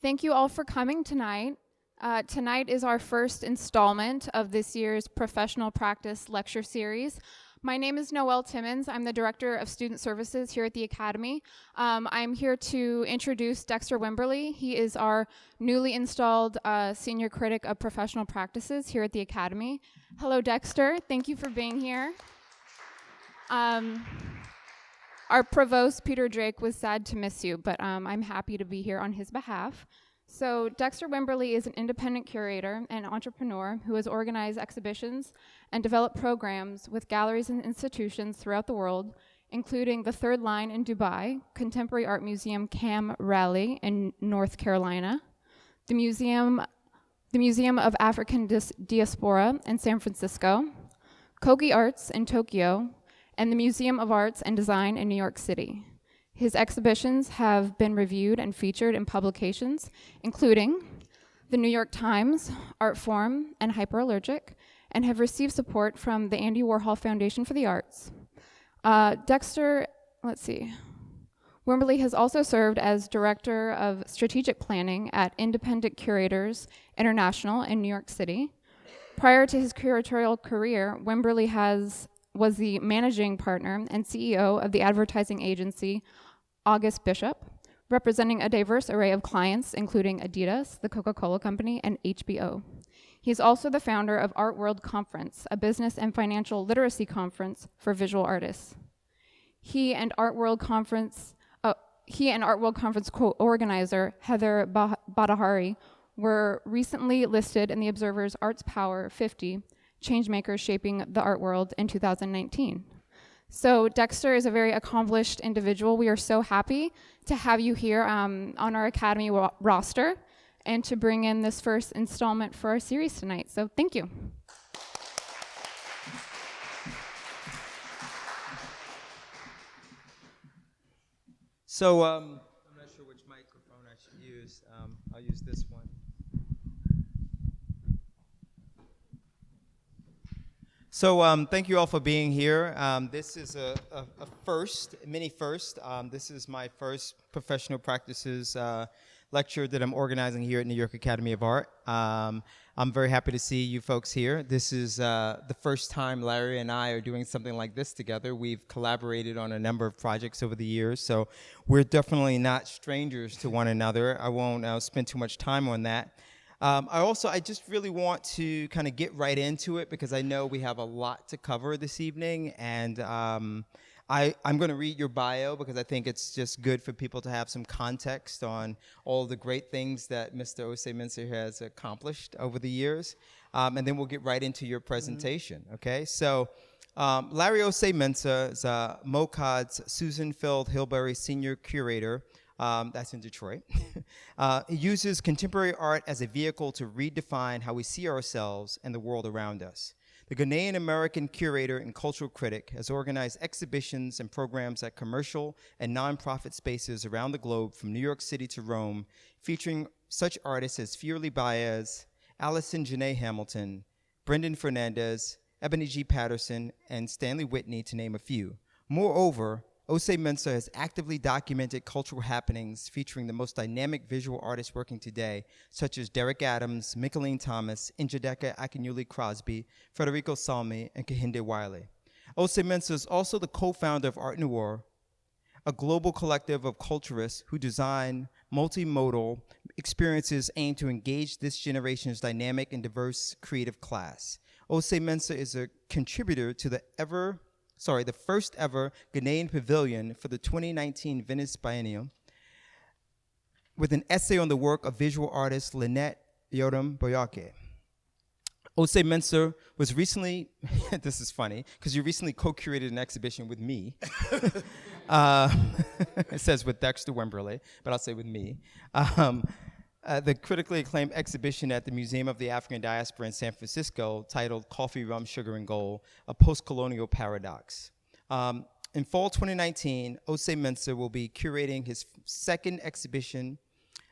Thank you all for coming tonight. Tonight is our first installment of this year's Professional Practice Lecture Series. My name is Noelle Timmons. I'm the Director of Student Services here at the Academy. I'm here to introduce Dexter Wimberly. He is our newly installed Senior Critic of Professional Practices here at the Academy. Hello, Dexter. Thank you for being here. Our Provost, Peter Drake, was sad to miss you, but I'm happy to be here on his behalf. So Dexter Wimberly is an independent curator and entrepreneur who has organized exhibitions and developed programs with galleries and institutions throughout the world, including the Third Line in Dubai, Contemporary Art Museum Cam Raleigh in North Carolina, the Museum of African Diaspora in San Francisco, Kogi Arts in Tokyo, and the Museum of Arts and Design in New York City. His exhibitions have been reviewed and featured in publications, including the New York Times, Artforum, and Hyperallergic, and have received support from the Andy Warhol Foundation for the Arts. Dexter Wimberly has also served as Director of Strategic Planning at Independent Curators International in New York City. Prior to his curatorial career, Wimberly was the managing partner and CEO of the advertising agency August Bishop, representing a diverse array of clients, including Adidas, the Coca-Cola Company, and HBO. He is also the founder of Art World Conference, a business and financial literacy conference for visual artists. He and Art World Conference co-organizer Heather Badahari were recently listed in the Observer's Arts Power 50 Changemakers Shaping the Art World in 2019. So Dexter is a very accomplished individual. We are so happy to have you here on our Academy roster and to bring in this first installment for our series tonight. So thank you. So I'm not sure which microphone I should use. I'll use this one. So thank you all for being here. This is a mini first. This is my first professional practices lecture that I'm organizing here at New York Academy of Art. I'm very happy to see you folks here. This is the first time Larry and I are doing something like this together. We've collaborated on a number of projects over the years, so we're definitely not strangers to one another. I won't spend too much time on that. I just really want to kind of get right into it because I know we have a lot to cover this evening, and I'm going to read your bio because I think it's just good for people to have some context on all the great things that Mr. Ossei-Mensah has accomplished over the years, and then we'll get right into your presentation, okay? So Larry Ossei-Mensah is MOCAD's Susanne Feld Hilberry Senior Curator. That's in Detroit. He uses contemporary art as a vehicle to redefine how we see ourselves and the world around us. The Ghanaian-American curator and cultural critic has organized exhibitions and programs at commercial and nonprofit spaces around the globe from New York City to Rome, featuring such artists as Firelei Baez, Allison Janae Hamilton, Brendan Fernandes, Ebony G. Patterson, and Stanley Whitney, to name a few. Moreover, Ossei-Mensah has actively documented cultural happenings featuring the most dynamic visual artists working today, such as Derrick Adams, Mickalene Thomas, Njideka Akunyili Crosby, Federico Solmi, and Kehinde Wiley. Ossei-Mensah is also the co-founder of ARTNOIR, a global collective of culturalists who design multimodal experiences aimed to engage this generation's dynamic and diverse creative class. Ossei-Mensah is a contributor to the first ever Ghanaian Pavilion for the 2019 Venice Biennial, with an essay on the work of visual artist Lynette Yiadom-Boakye. Ossei-Mensah was recently, this is funny, because you recently co-curated an exhibition with me. It says with Dexter Wimberly, but I'll say with me. The critically acclaimed exhibition at the Museum of the African Diaspora in San Francisco titled Coffee, Rum, Sugar, and Gold, A Post-Colonial Paradox. In fall 2019, Ossei-Mensah will be curating his second exhibition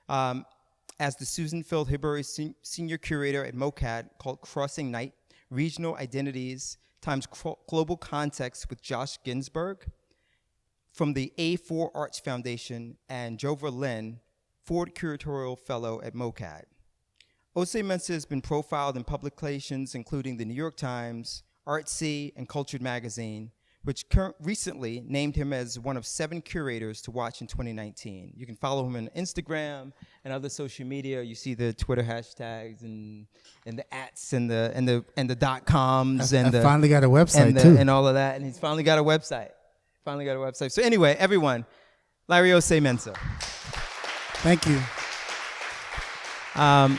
as the Susanne Feld Hilberry Senior Curator at MOCAD, called Crossing Night, Regional Identities times Global Context with Josh Ginsberg from the A4 Arts Foundation and Jova Lin Ford Curatorial Fellow at MOCAD. Ossei-Mensah has been profiled in publications including the New York Times, Artsy, and Cultured Magazine, which recently named him as one of 7 curators to watch in 2019. You can follow him on Instagram and other social media. You see the Twitter hashtags and the ats and the .coms and I finally got a website and too, and all of that. And he's finally got a website. So anyway, everyone, Larry Ossei-Mensah. Thank you. I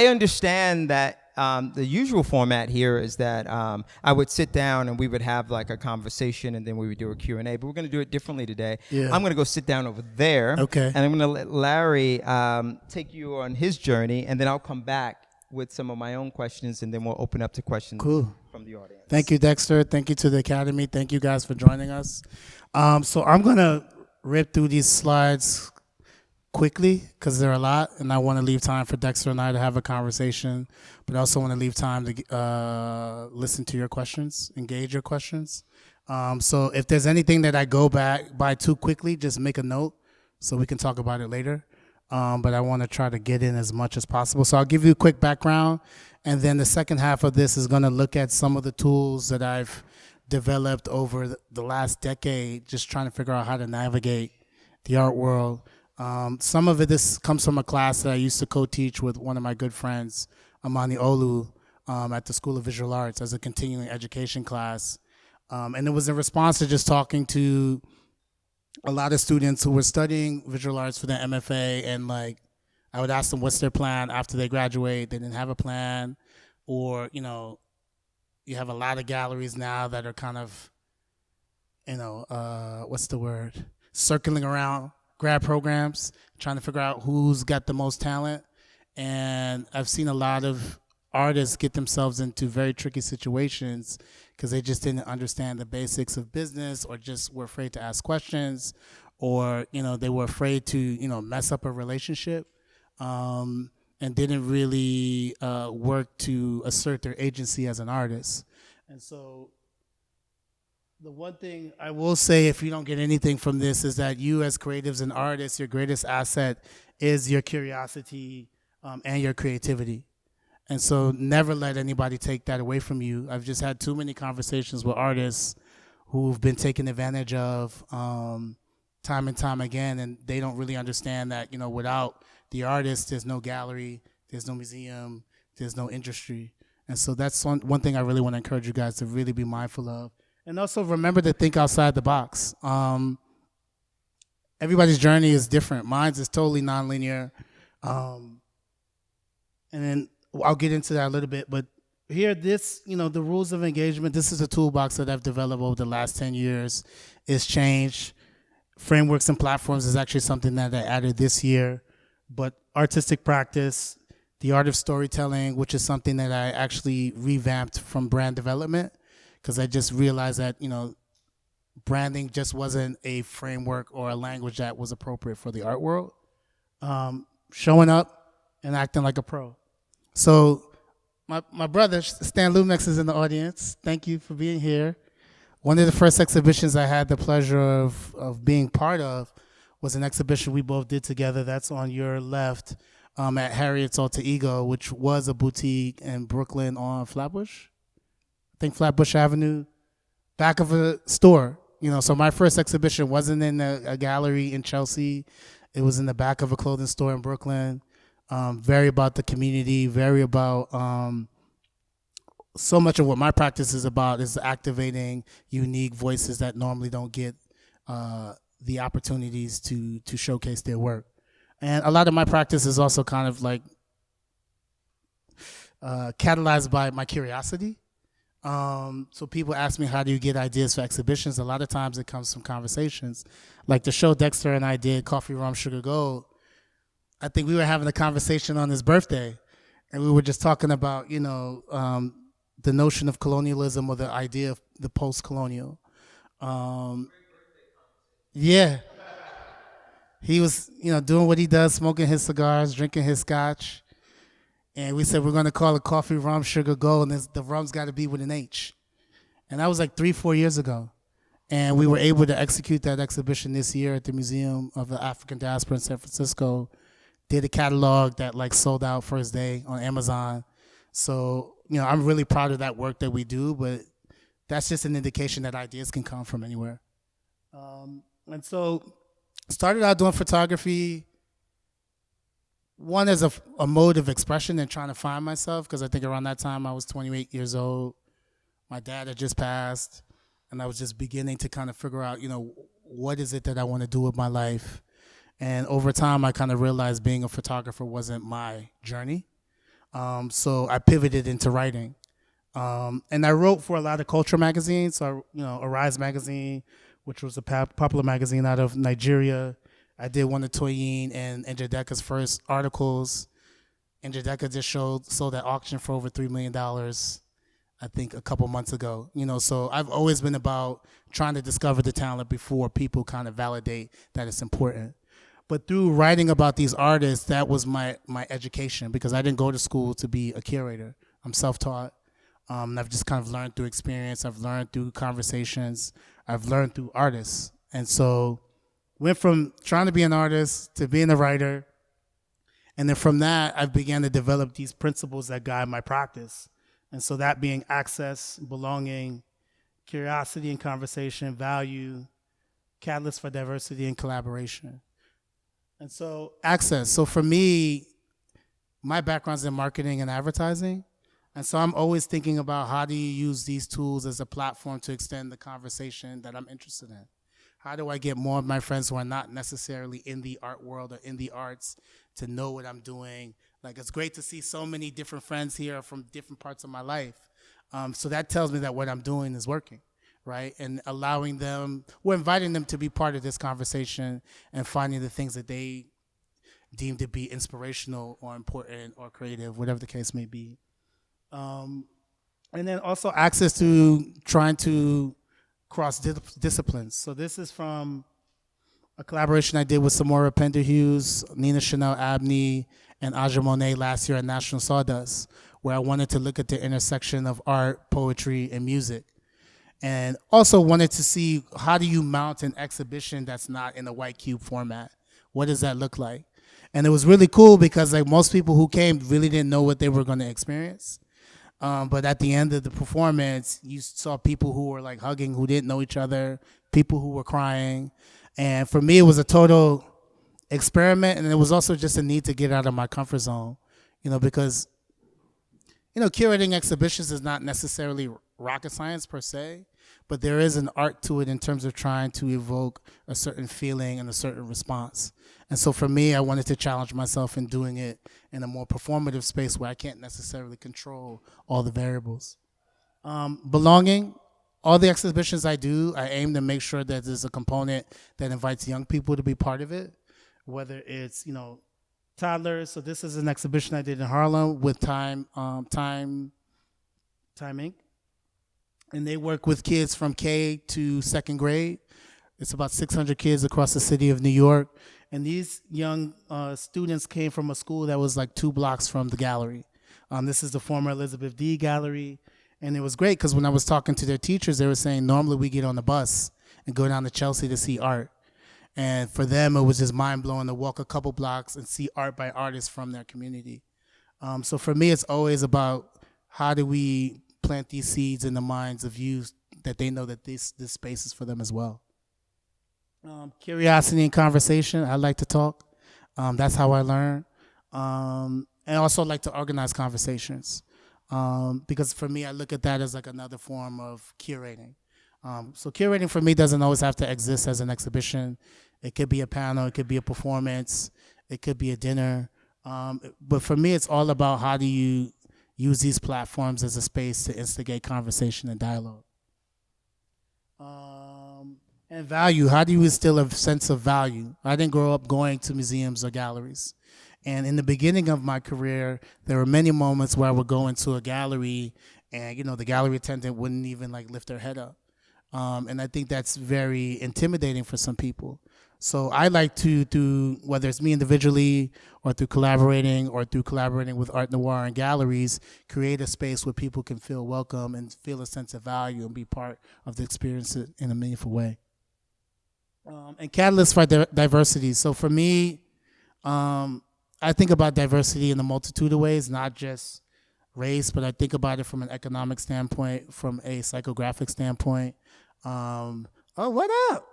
understand that the usual format here is that I would sit down and we would have like a conversation and then we would do a Q&A, but we're going to do it differently today. Yeah. I'm going to go sit down over there. Okay. And I'm going to let Larry take you on his journey, and then I'll come back with some of my own questions, and then we'll open up to questions from the audience. Thank you, Dexter. Thank you to the Academy. Thank you guys for joining us. So I'm going to rip through these slides quickly because there are a lot, and I want to leave time for Dexter and I to have a conversation, but I also want to leave time to listen to your questions, engage your questions. So if there's anything that I go by too quickly, just make a note so we can talk about it later. But I want to try to get in as much as possible. So I'll give you a quick background, and then the second half of this is going to look at some of the tools that I've developed over the last decade, just trying to figure out how to navigate the art world. Some of this comes from a class that I used to co-teach with one of my good friends, Amani Olu, at the School of Visual Arts as a continuing education class. And it was in response to just talking to a lot of students who were studying visual arts for their MFA, and like I would ask them what's their plan after they graduate. They didn't have a plan, or you have a lot of galleries now that are kind of circling around grad programs, trying to figure out who's got the most talent. And I've seen a lot of artists get themselves into very tricky situations because they just didn't understand the basics of business, or just were afraid to ask questions, or they were afraid to mess up a relationship, and didn't really work to assert their agency as an artist. And so the one thing I will say, if you don't get anything from this, is that you as creatives and artists, your greatest asset is your curiosity and your creativity. And so never let anybody take that away from you. I've just had too many conversations with artists who've been taken advantage of time and time again, and they don't really understand that, without the artist, there's no gallery, there's no museum, there's no industry. And so that's one thing I really want to encourage you guys to really be mindful of. And also remember to think outside the box. Everybody's journey is different. Mine's is totally nonlinear. And then I'll get into that a little bit, but here, the rules of engagement, this is a toolbox that I've developed over the last 10 years. It's changed. Frameworks and platforms is actually something that I added this year, but artistic practice, the art of storytelling, which is something that I actually revamped from brand development, because I just realized that, branding just wasn't a framework or a language that was appropriate for the art world. Showing up and acting like a pro. So my brother, Stan Lumex, is in the audience. Thank you for being here. One of the first exhibitions I had the pleasure of being part of was an exhibition we both did together. That's on your left at Harriet's Alter Ego, which was a boutique in Brooklyn on Flatbush. I think Flatbush Avenue, back of a store. So my first exhibition wasn't in a gallery in Chelsea. It was in the back of a clothing store in Brooklyn. Very about the community, very about so much of what my practice is about is activating unique voices that normally don't get the opportunities to showcase their work. And a lot of my practice is also kind of like catalyzed by my curiosity. So people ask me, how do you get ideas for exhibitions? A lot of times it comes from conversations. Like the show Dexter and I did, Coffee, Rum, Sugar, Gold, I think we were having a conversation on his birthday, and we were just talking about, the notion of colonialism, or the idea of the post-colonial. Yeah. He was, doing what he does, smoking his cigars, drinking his scotch. And we said, we're going to call it Coffee, Rum, Sugar, Gold, and the rum's got to be with an H. And that was like 3-4 years ago. And we were able to execute that exhibition this year at the Museum of the African Diaspora in San Francisco. Did a catalog that like sold out first day on Amazon. So, I'm really proud of that work that we do, but that's just an indication that ideas can come from anywhere. And so started out doing photography, one as a mode of expression and trying to find myself, because I think around that time I was 28 years old. My dad had just passed, and I was just beginning to kind of figure out, what is it that I want to do with my life? And over time, I kind of realized being a photographer wasn't my journey. So I pivoted into writing. And I wrote for a lot of culture magazines. So, Arise magazine, which was a popular magazine out of Nigeria. I did one of Toyin and Njideka's first articles. Njideka just sold at auction for over $3 million, I think, a couple months ago. So I've always been about trying to discover the talent before people kind of validate that it's important. But through writing about these artists, that was my education, because I didn't go to school to be a curator. I'm self-taught. And I've just kind of learned through experience. I've learned through conversations. I've learned through artists. And so went from trying to be an artist to being a writer. And then from that, I began to develop these principles that guide my practice. And so that being access, belonging, curiosity and conversation, value, catalyst for diversity and collaboration. And so access. So for me, my background's in marketing and advertising. And so I'm always thinking about how do you use these tools as a platform to extend the conversation that I'm interested in? How do I get more of my friends who are not necessarily in the art world or in the arts to know what I'm doing? Like, it's great to see so many different friends here from different parts of my life. So that tells me that what I'm doing is working, right? And allowing them, we're inviting them to be part of this conversation and finding the things that they deem to be inspirational or important or creative, whatever the case may be. And then also access to trying to cross disciplines. So this is from a collaboration I did with Samora Pender-Hughes, Nina Chanel Abney, and Aja Monet last year at National Sawdust, where I wanted to look at the intersection of art, poetry, and music. And also wanted to see, how do you mount an exhibition that's not in a white cube format? What does that look like? And it was really cool because like most people who came really didn't know what they were going to experience. But at the end of the performance, you saw people who were like hugging, who didn't know each other, people who were crying. And for me, it was a total experiment. And it was also just a need to get out of my comfort zone, because, curating exhibitions is not necessarily rocket science per se, but there is an art to it in terms of trying to evoke a certain feeling and a certain response. And so for me, I wanted to challenge myself in doing it in a more performative space where I can't necessarily control all the variables. Belonging, all the exhibitions I do, I aim to make sure that there's a component that invites young people to be part of it, whether it's, toddlers. So this is an exhibition I did in Harlem with Time Inc. And they work with kids from K to second grade. It's about 600 kids across the city of New York. And these young students came from a school that was like 2 blocks from the gallery. This is the former Elizabeth D gallery. And it was great because when I was talking to their teachers, they were saying normally we get on the bus and go down to Chelsea to see art. And for them, it was just mind-blowing to walk a couple blocks and see art by artists from their community. So for me, it's always about how do we plant these seeds in the minds of youth that they know that this space is for them as well. Curiosity and conversation. I like to talk. That's how I learn. And I also like to organize conversations. Because for me, I look at that as like another form of curating. So curating for me doesn't always have to exist as an exhibition. It could be a panel, it could be a performance, it could be a dinner. But for me, it's all about how do you use these platforms as a space to instigate conversation and dialogue. And value, how do you instill a sense of value? I didn't grow up going to museums or galleries. And in the beginning of my career, there were many moments where I would go into a gallery and, the gallery attendant wouldn't even like lift their head up. And I think that's very intimidating for some people. So I like to do, whether it's me individually or through collaborating with ARTNOIR and galleries, create a space where people can feel welcome and feel a sense of value and be part of the experience in a meaningful way. And catalysts for diversity. So for me, I think about diversity in a multitude of ways, not just race, but I think about it from an economic standpoint, from a psychographic standpoint. Oh, what up?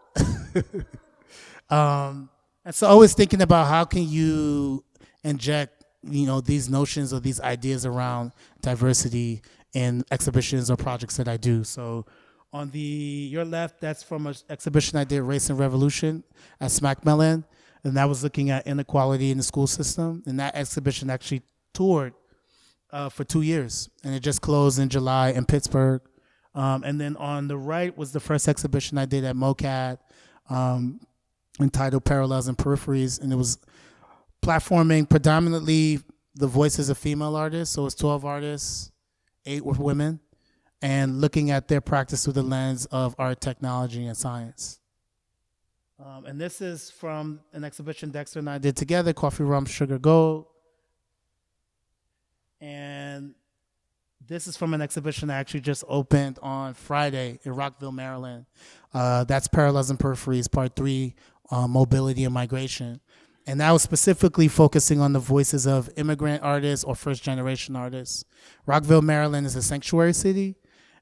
And so always thinking about how can you inject, these notions or these ideas around diversity in exhibitions or projects that I do. So on your left, that's from an exhibition I did, Race and Revolution, at Mickalene, and that was looking at inequality in the school system. And that exhibition actually toured for 2 years, and it just closed in July in Pittsburgh. And then on the right was the first exhibition I did at MOCAD, entitled Parallels and Peripheries, and it was platforming predominantly the voices of female artists. So it's 12 artists, 8 were women, and looking at their practice through the lens of art, technology, and science. And this is from an exhibition Dexter and I did together, Coffee, Rum, Sugar, Gold. And this is from an exhibition that actually just opened on Friday in Rockville, Maryland. That's Parallels and Peripheries, Part 3, Mobility and Migration. And that was specifically focusing on the voices of immigrant artists or first-generation artists. Rockville, Maryland is a sanctuary city,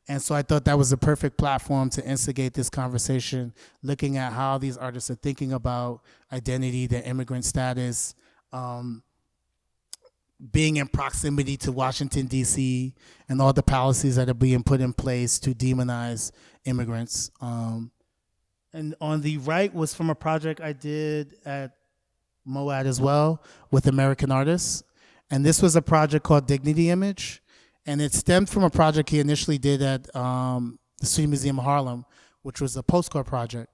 and so I thought that was the perfect platform to instigate this conversation, looking at how these artists are thinking about identity, their immigrant status, being in proximity to Washington, D.C., and all the policies that are being put in place to demonize immigrants. And on the right was from a project I did at MOAD as well with American artists. And this was a project called Dignity Image. And it stemmed from a project he initially did at the Street Museum of Harlem, which was a postcard project.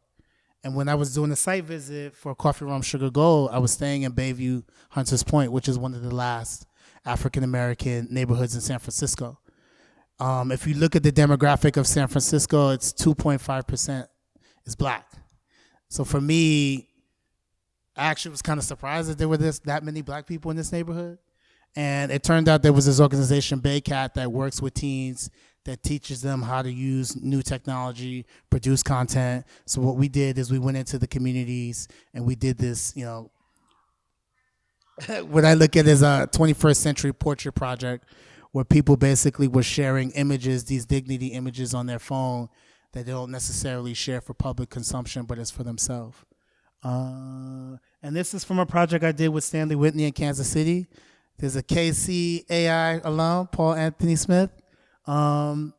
And when I was doing a site visit for Coffee, Rum, Sugar, Gold, I was staying in Bayview, Hunters Point, which is one of the last African-American neighborhoods in San Francisco. If you look at the demographic of San Francisco, it's 2.5% is black. So for me, I actually was kind of surprised that there were that many black people in this neighborhood. And it turned out there was this organization, BayCat, that works with teens, that teaches them how to use new technology, produce content. So what we did is we went into the communities and we did this, what I look at as a 21st century portrait project, where people basically were sharing images, these dignity images on their phone that they don't necessarily share for public consumption, but it's for themselves. And this is from a project I did with Stanley Whitney in Kansas City. There's a KC AI alum, Paul Anthony Smith. And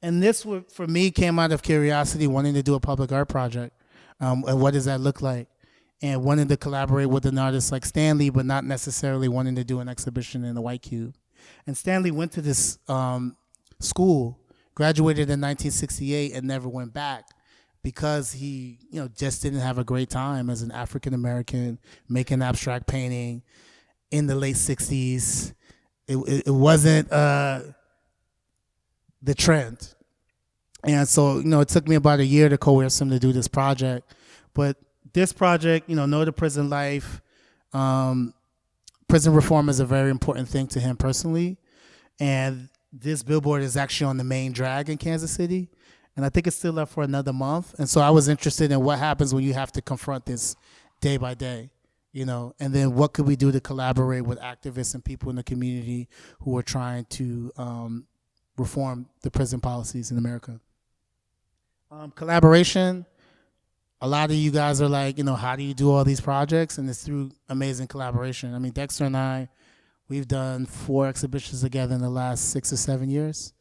this, for me, came out of curiosity, wanting to do a public art project. And what does that look like? And wanting to collaborate with an artist like Stanley, but not necessarily wanting to do an exhibition in the White Cube. And Stanley went to this school, graduated in 1968, and never went back because he, just didn't have a great time as an African American making abstract painting in the late 60s. It wasn't the trend. And so, it took me about a year to coerce him to do this project. But this project, No to Prison Life, prison reform is a very important thing to him personally. And this billboard is actually on the main drag in Kansas City. And I think it's still up for another month. And so I was interested in what happens when you have to confront this day by day, and then what could we do to collaborate with activists and people in the community who are trying to reform the prison policies in America. Collaboration, a lot of you guys are like, how do you do all these projects? And it's through amazing collaboration. I mean, Dexter and I, we've done 4 exhibitions together in the last 6 or 7 years,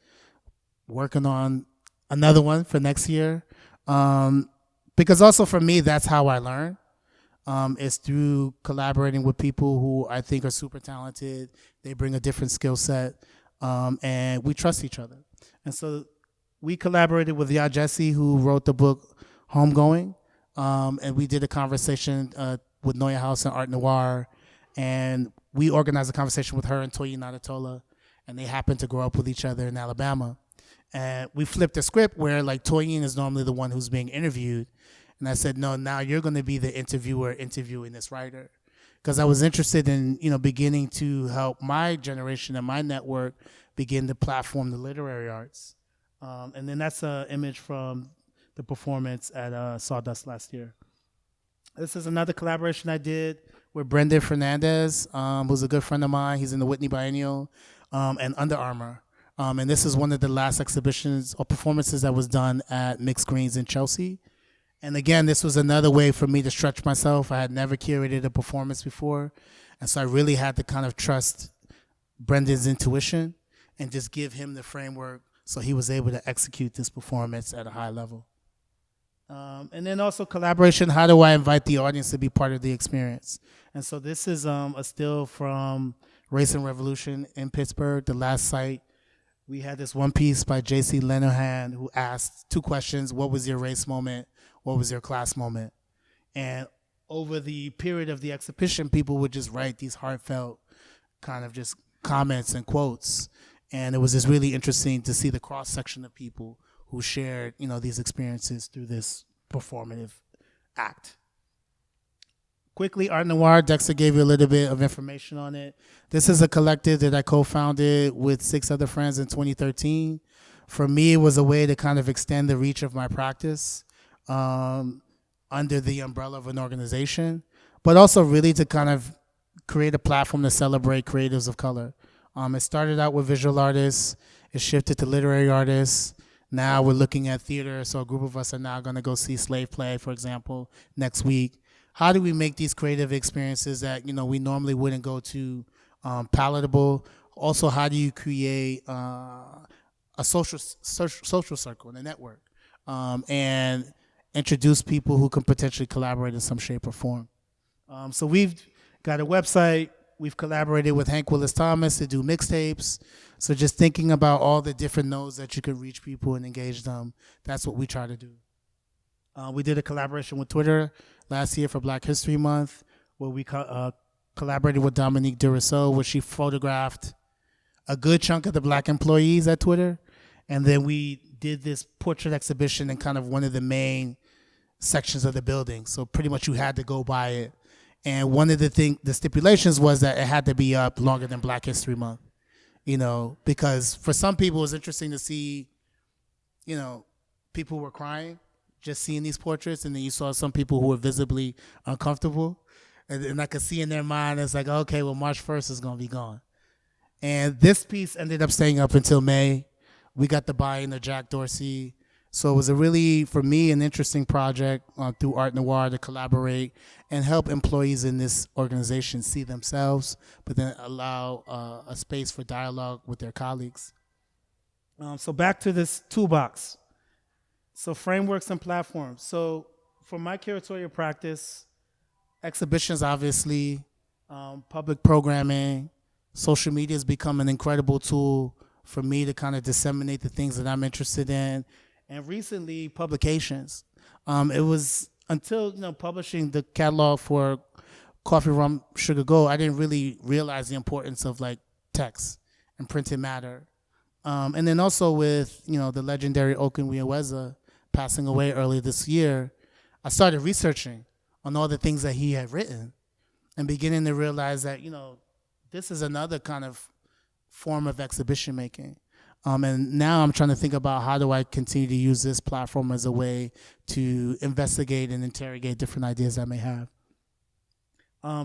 working on another one for next year. Because also for me, that's how I learn. Is through collaborating with people who I think are super talented. They bring a different skill set, and we trust each other. And so we collaborated with Ya Jesse, who wrote the book Homegoing, and we did a conversation with Noya House and ARTNOIR, and we organized a conversation with her and Toyin Adetola, and they happened to grow up with each other in Alabama. And we flipped the script where Toyin is normally the one who's being interviewed, And I said, no, now you're going to be the interviewer interviewing this writer. Because I was interested in, beginning to help my generation and my network begin to platform the literary arts. And then that's an image from the performance at Sawdust last year. This is another collaboration I did with Brendan Fernandes, who's a good friend of mine. He's in the Whitney Biennial, and Under Armour. And this is one of the last exhibitions or performances that was done at Mixed Greens in Chelsea. And again, this was another way for me to stretch myself. I had never curated a performance before. And so I really had to kind of trust Brendan's intuition and just give him the framework so he was able to execute this performance at a high level. And then also collaboration, how do I invite the audience to be part of the experience? And so this is a still from Race and Revolution in Pittsburgh, the last site. We had this one piece by J.C. Lenohan who asked 2 questions. What was your race moment? What was your class moment? And over the period of the exhibition, people would just write these heartfelt kind of just comments and quotes. And it was just really interesting to see the cross-section of people who shared, these experiences through this performative act. Quickly, ARTNOIR, Dexter gave you a little bit of information on it. This is a collective that I co-founded with 6 other friends in 2013. For me, it was a way to kind of extend the reach of my practice under the umbrella of an organization, but also really to kind of create a platform to celebrate creatives of color. It started out with visual artists. It shifted to literary artists. Now we're looking at theater, so a group of us are now going to go see Slave Play, for example, next week. How do we make these creative experiences that we normally wouldn't go to palatable? Also, how do you create a social circle and a network, and introduce people who can potentially collaborate in some shape or form? So we've got a website. We've collaborated with Hank Willis Thomas to do mixtapes. So just thinking about all the different nodes that you could reach people and engage them, that's what we try to do. We did a collaboration with Twitter last year for Black History Month, where we collaborated with Dominique Duriceau, where she photographed a good chunk of the Black employees at Twitter. And then we did this portrait exhibition in kind of one of the main sections of the building. So pretty much you had to go by it. And one of the stipulations was that it had to be up longer than Black History Month, because for some people it was interesting to see, people were crying just seeing these portraits, and then you saw some people who were visibly uncomfortable. And I could see in their mind, it's like, okay, well, March 1st is going to be gone. And this piece ended up staying up until May. We got the buy-in of Jack Dorsey. So it was a really, for me, an interesting project through ARTNOIR to collaborate and help employees in this organization see themselves, but then allow a space for dialogue with their colleagues. So back to this toolbox. So frameworks and platforms. So for my curatorial practice, exhibitions, obviously, public programming, social media has become an incredible tool for me to kind of disseminate the things that I'm interested in. And recently, publications. It was until publishing the catalog for Coffee, Rum, Sugar, Go, I didn't really realize the importance of text and printed matter. And then also with the legendary Okunwieweza passing away earlier this year, I started researching on all the things that he had written and beginning to realize that this is another kind of form of exhibition making. And now I'm trying to think about how do I continue to use this platform as a way to investigate and interrogate different ideas I may have.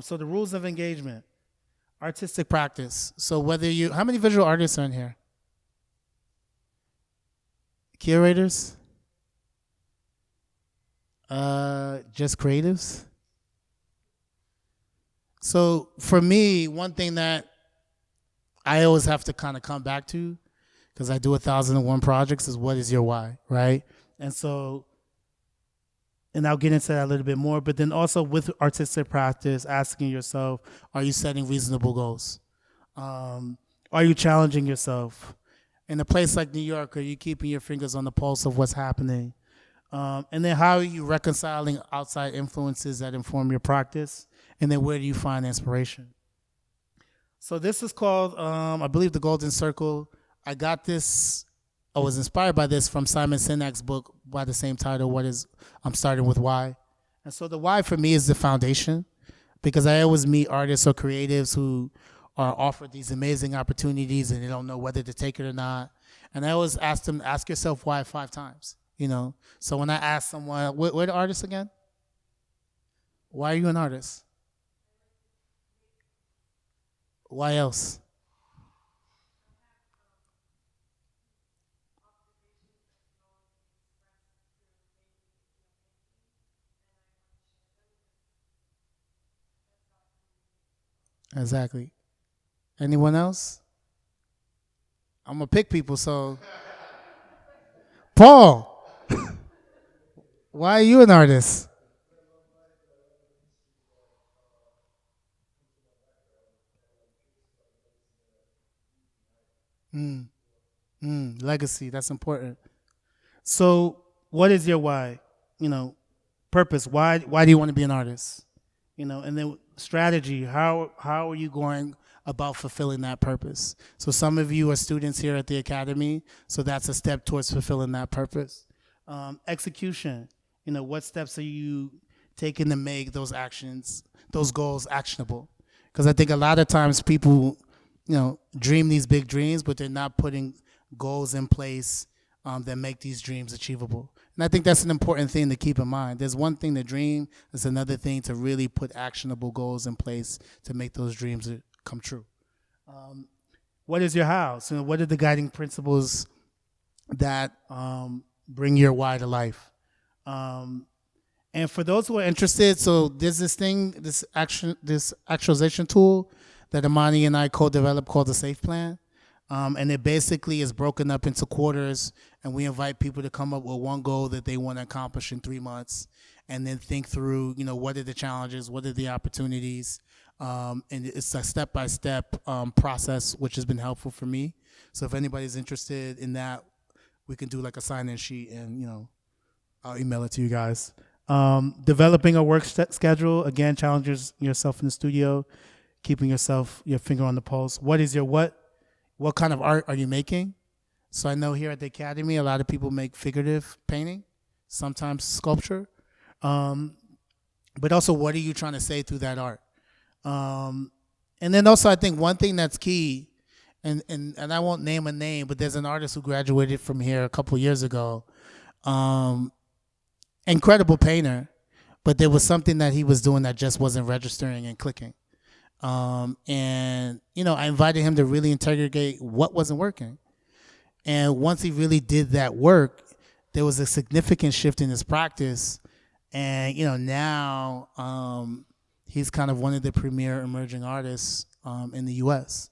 So the rules of engagement, artistic practice. So how many visual artists are in here? Curators? Just creatives? So for me, one thing that I always have to kind of come back to, because I do 1,001 projects, is what is your why, right? And so, and I'll get into that a little bit more, but then also with artistic practice, asking yourself, are you setting reasonable goals? Are you challenging yourself? In a place like New York, are you keeping your fingers on the pulse of what's happening? And then how are you reconciling outside influences that inform your practice? And then where do you find inspiration? So this is called, I believe, the Golden Circle. I got this I was inspired by this from Simon Sinek's book by the same title, I'm Starting With Why. And so the why for me is the foundation, because I always meet artists or creatives who are offered these amazing opportunities and they don't know whether to take it or not. And I always ask them, ask yourself why 5 times, you know? So when I ask someone, we're the artists again? Why are you an artist? Why else? Exactly. Anyone else? I'm gonna pick people, so Paul, why are you an artist? Legacy, that's important. So what is your why? You know, purpose. Why do you want to be an artist? You know, and then strategy. How are you going about fulfilling that purpose? So some of you are students here at the Academy, so that's a step towards fulfilling that purpose. Execution. You know, what steps are you taking to make those actions, those goals actionable? Because I think a lot of times people, you know, dream these big dreams, but they're not putting goals in place that make these dreams achievable. And I think that's an important thing to keep in mind. There's one thing to dream, there's another thing to really put actionable goals in place to make those dreams come true. What is your how? So what are the guiding principles that bring your why to life? And for those who are interested, so there's this thing, this actualization tool that Imani and I co-developed called the SAFE Plan. And it basically is broken up into quarters, and we invite people to come up with one goal that they want to accomplish in 3 months, and then think through, you know, what are the challenges, what are the opportunities, and it's a step-by-step process, which has been helpful for me. So if anybody's interested in that, we can do like a sign-in sheet, and, you know, I'll email it to you guys. Developing a work schedule, again, challenges yourself in the studio, keeping your finger on the pulse. What is your what kind of art are you making? So I know here at the Academy, a lot of people make figurative painting, sometimes sculpture. But also, what are you trying to say through that art? And then also, I think one thing that's key, and I won't name a name, but there's an artist who graduated from here a couple years ago. Incredible painter, but there was something that he was doing that just wasn't registering and clicking. And, you know, I invited him to really interrogate what wasn't working. And once he really did that work, there was a significant shift in his practice. And, you know, now he's kind of one of the premier emerging artists in the U.S.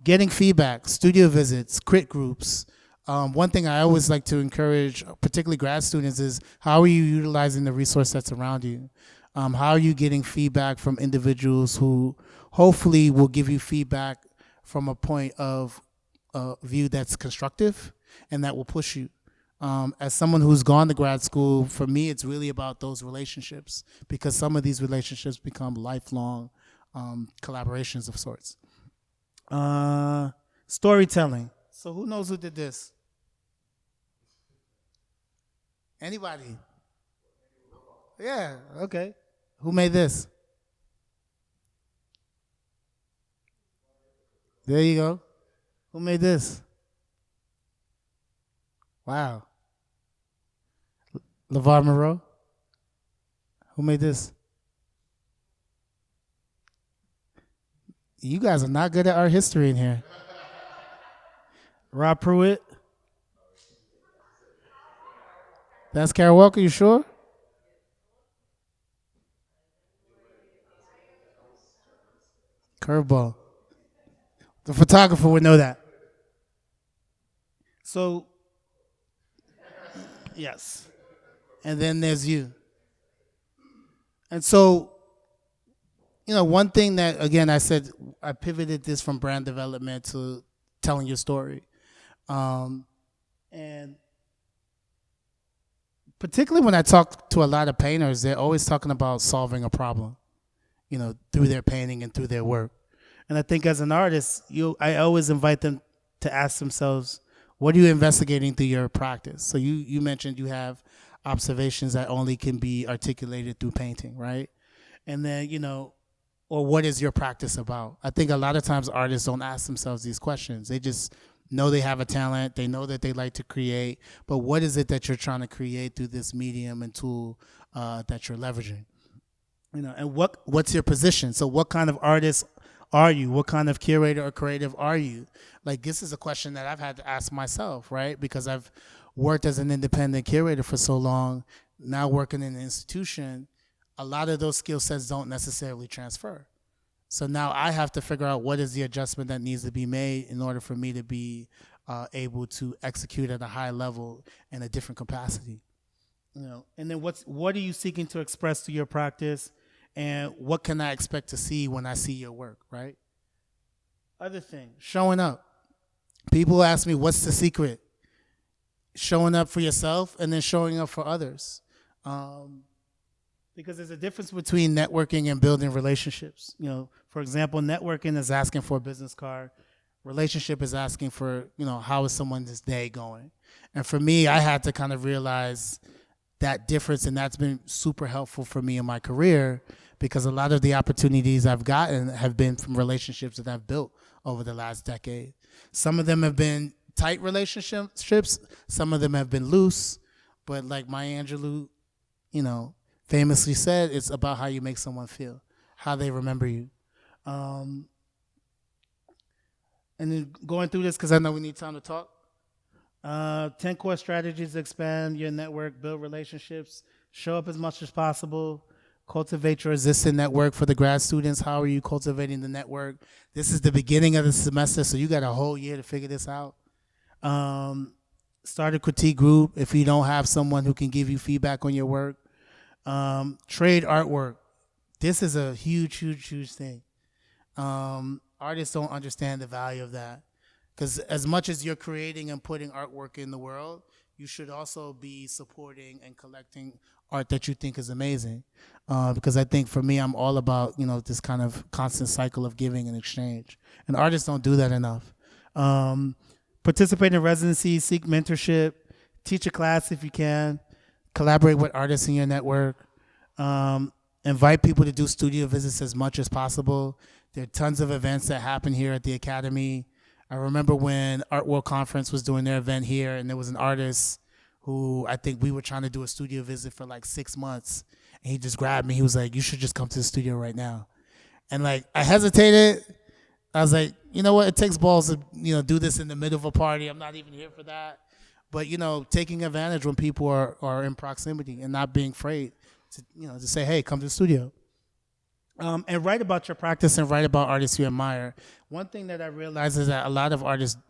Getting feedback, studio visits, crit groups. One thing I always like to encourage, particularly grad students, is how are you utilizing the resource that's around you? How are you getting feedback from individuals who hopefully will give you feedback from a point of view that's constructive and that will push you? As someone who's gone to grad school, for me, it's really about those relationships, because some of these relationships become lifelong collaborations of sorts. Storytelling. So who knows who did this? Anybody? Yeah, okay. Who made this? There you go. Who made this? Wow. LeVar Moreau? Who made this? You guys are not good at art history in here. Rob Pruitt? That's Kara Walker, you sure? Curveball. The photographer would know that. So, yes. And then there's you. And so, you know, one thing that, again, I said, I pivoted this from brand development to telling your story. And particularly when I talk to a lot of painters, they're always talking about solving a problem, you know, through their painting and through their work. And I think as an artist, I always invite them to ask themselves, what are you investigating through your practice? So you mentioned you have observations that only can be articulated through painting, right? And then, or what is your practice about? I think a lot of times artists don't ask themselves these questions. They just know they have a talent. They know that they like to create. But what is it that you're trying to create through this medium and tool that you're leveraging? And what's your position? So what kind of artist are you? What kind of curator or creative are you? Like, this is a question that I've had to ask myself, right? Because I've worked as an independent curator for so long, now working in an institution, a lot of those skill sets don't necessarily transfer. So now I have to figure out what is the adjustment that needs to be made in order for me to be able to execute at a high level in a different capacity. And then what are you seeking to express through your practice, and what can I expect to see when I see your work, right? Other thing, showing up. People ask me, what's the secret? Showing up for yourself and then showing up for others. Because there's a difference between networking and building relationships. For example, networking is asking for a business card. Relationship is asking for, how is someone's day going? And for me, I had to kind of realize that difference, and that's been super helpful for me in my career, because a lot of the opportunities I've gotten have been from relationships that I've built over the last decade. Some of them have been tight relationships, some of them have been loose, but like Maya Angelou, famously said, it's about how you make someone feel, how they remember you. And then going through this, because I know we need time to talk. 10 core strategies to expand your network, build relationships, show up as much as possible, cultivate your existing network. For the grad students, how are you cultivating the network? This is the beginning of the semester, so you got a whole year to figure this out. Start a critique group if you don't have someone who can give you feedback on your work. Trade artwork. This is a huge, huge, huge thing. Artists don't understand the value of that. Because as much as you're creating and putting artwork in the world, you should also be supporting and collecting art that you think is amazing. Because I think for me, I'm all about, this kind of constant cycle of giving and exchange. And artists don't do that enough. Participate in residencies, seek mentorship, teach a class if you can, collaborate with artists in your network, invite people to do studio visits as much as possible. There are tons of events that happen here at the Academy. I remember when Art World Conference was doing their event here, and there was an artist who I think we were trying to do a studio visit for like 6 months, and he just grabbed me. He was like, you should just come to the studio right now. And I hesitated. I was like, you know what? It takes balls to, do this in the middle of a party. I'm not even here for that. But, taking advantage when people are in proximity and not being afraid to say, hey, come to the studio. And write about your practice and write about artists you admire. One thing that I realize is that a lot of artists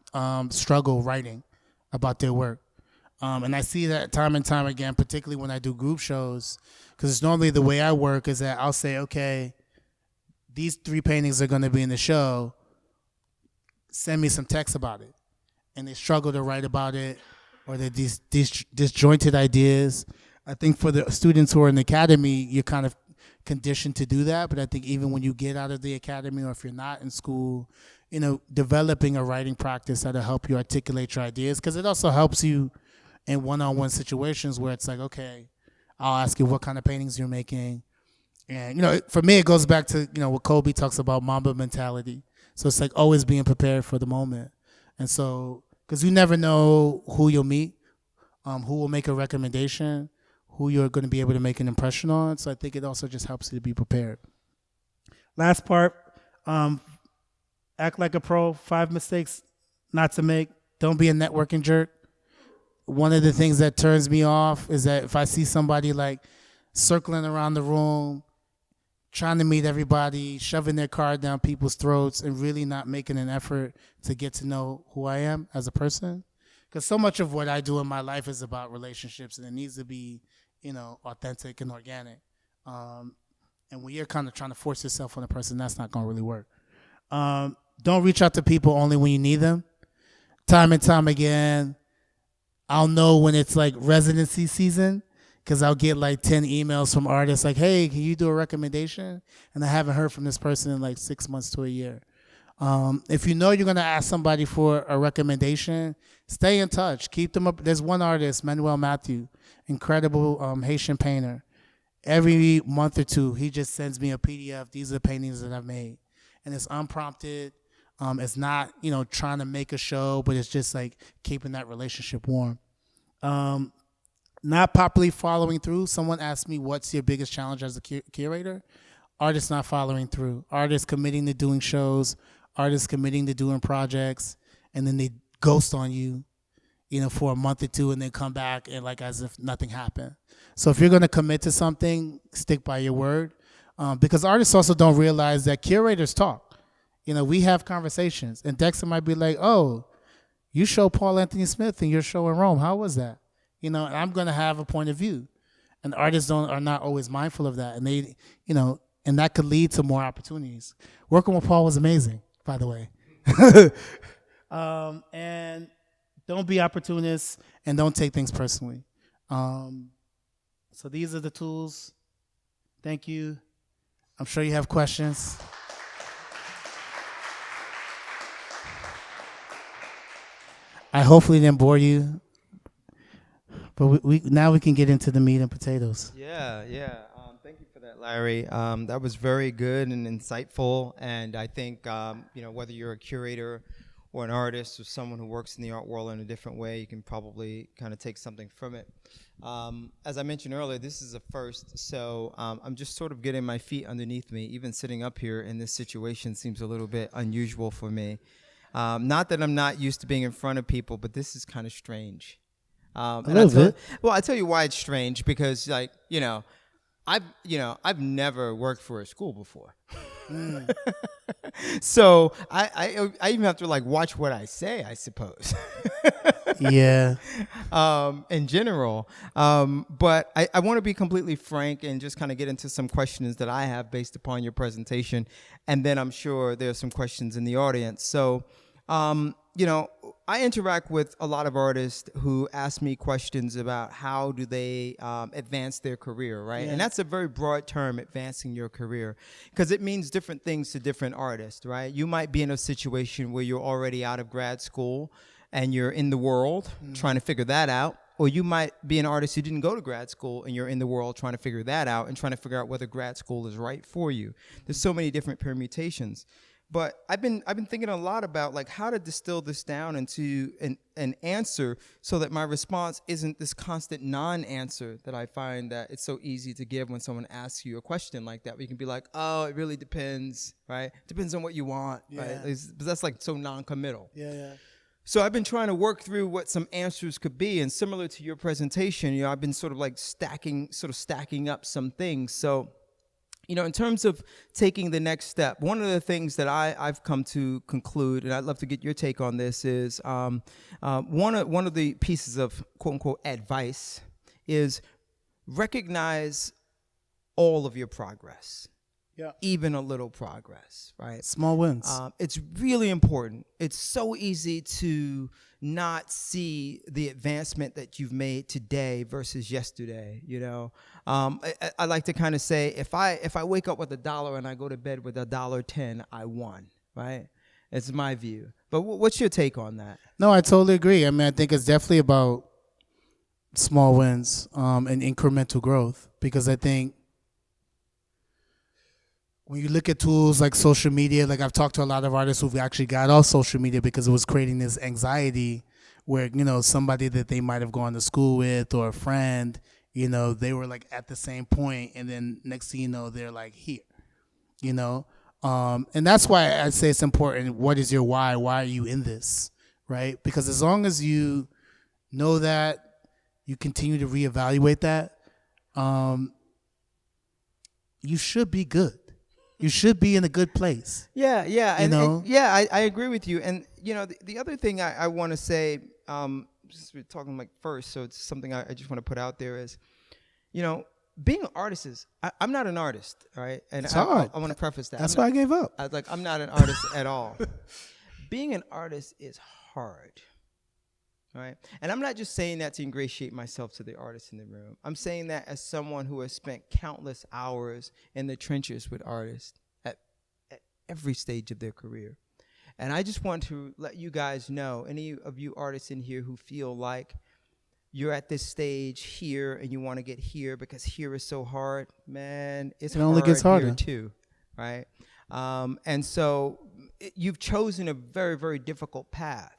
struggle writing about their work. And I see that time and time again, particularly when I do group shows, because it's normally the way I work is that I'll say, okay, these 3 paintings are going to be in the show. Send me some text about it. And they struggle to write about it, or they're these disjointed ideas. I think for the students who are in the academy, you're kind of conditioned to do that, but I think even when you get out of the academy, or if you're not in school, developing a writing practice that'll help you articulate your ideas, because it also helps you in one-on-one situations where it's like, okay, I'll ask you what kind of paintings you're making. And, for me, it goes back to, what Kobe talks about, Mamba mentality. So it's like always being prepared for the moment. And so, because you never know who you'll meet, who will make a recommendation, who you're going to be able to make an impression on. So I think it also just helps you to be prepared. Last part, act like a pro. 5 mistakes not to make. Don't be a networking jerk. One of the things that turns me off is that if I see somebody circling around the room, trying to meet everybody, shoving their card down people's throats, and really not making an effort to get to know who I am as a person. Because so much of what I do in my life is about relationships, and it needs to be authentic and organic. And when you're kind of trying to force yourself on a person, that's not going to really work. Don't reach out to people only when you need them. Time and time again, I'll know when it's residency season, because I'll get 10 emails from artists hey, can you do a recommendation? And I haven't heard from this person in 6 months to a year. If you know you're going to ask somebody for a recommendation, stay in touch. Keep them up. There's one artist, Manuel Matthew, incredible Haitian painter. Every month or two, he just sends me a PDF. These are the paintings that I've made. And it's unprompted. It's not, trying to make a show, but it's just like keeping that relationship warm. Not properly following through. Someone asked me, what's your biggest challenge as a curator? Artists not following through. Artists committing to doing shows. Artists committing to doing projects. And then they ghost on you, for a month or two, and then come back and like as if nothing happened. So if you're going to commit to something, stick by your word. Because artists also don't realize that curators talk. We have conversations. And Dexter might be like, oh, you show Paul Anthony Smith in your show in Rome. How was that? And I'm going to have a point of view. And artists are not always mindful of that. And they, and that could lead to more opportunities. Working with Paul was amazing, by the way. And don't be opportunists and don't take things personally. So these are the tools. Thank you. I'm sure you have questions. I hopefully didn't bore you. But now we can get into the meat and potatoes. Yeah. Thank you for that, Larry. That was very good and insightful. And I think, whether you're a curator or an artist or someone who works in the art world in a different way, you can probably kind of take something from it. As I mentioned earlier, this is a first, so I'm just sort of getting my feet underneath me. Even sitting up here in this situation seems a little bit unusual for me. Not that I'm not used to being in front of people, but this is kind of strange. A little bit. Well, I tell you why it's strange, because I've never worked for a school before. So I even have to watch what I say, I suppose. Yeah. In general. But I want to be completely frank and just kind of get into some questions that I have based upon your presentation. And then I'm sure there's some questions in the audience. So, I interact with a lot of artists who ask me questions about how do they advance their career, right? Yeah. And that's a very broad term, advancing your career, because it means different things to different artists, right? You might be in a situation where you're already out of grad school and you're in the world trying to figure that out. Or you might be an artist who didn't go to grad school and you're in the world trying to figure that out and trying to figure out whether grad school is right for you. There's so many different permutations. But I've been thinking a lot about how to distill this down into an answer so that my response isn't this constant non-answer that I find that it's so easy to give when someone asks you a question like that. We can be like, oh, it really depends, right? Depends on what you want, right? But that's so non-committal. Yeah. So I've been trying to work through what some answers could be, and similar to your presentation, I've been sort of stacking up some things. So, in terms of taking the next step, one of the things that I've come to conclude, and I'd love to get your take on this, is one of the pieces of quote unquote advice is recognize all of your progress. Yeah. Even a little progress, right? Small wins. It's really important. It's so easy to not see the advancement that you've made today versus yesterday. I like to kind of say, if I wake up with $1 and I go to bed with $1.10, I won, right? It's my view. But what's your take on that? No, I totally agree. I think it's definitely about small wins and incremental growth, because I think when you look at tools like social media, I've talked to a lot of artists who've actually got off social media because it was creating this anxiety where, somebody that they might have gone to school with or a friend, they were at the same point, and then next thing you know, they're here, and that's why I say it's important. What is your why? Why are you in this, right? Because as long as you know that, you continue to reevaluate that, you should be good. You should be in a good place. Yeah. I agree with you. And, the other thing I want to say, since we're talking first, so it's something I just want to put out there is, being an artist is, I'm not an artist, right? And it's hard. I want to preface that. That's why I gave up. I'm not an artist at all. Being an artist is hard, right? And I'm not just saying that to ingratiate myself to the artists in the room. I'm saying that as someone who has spent countless hours in the trenches with artists at every stage of their career. And I just want to let you guys know, any of you artists in here who feel like you're at this stage here and you want to get here because here is so hard, man, it only gets harder here too, right? And so you've chosen a very, very difficult path.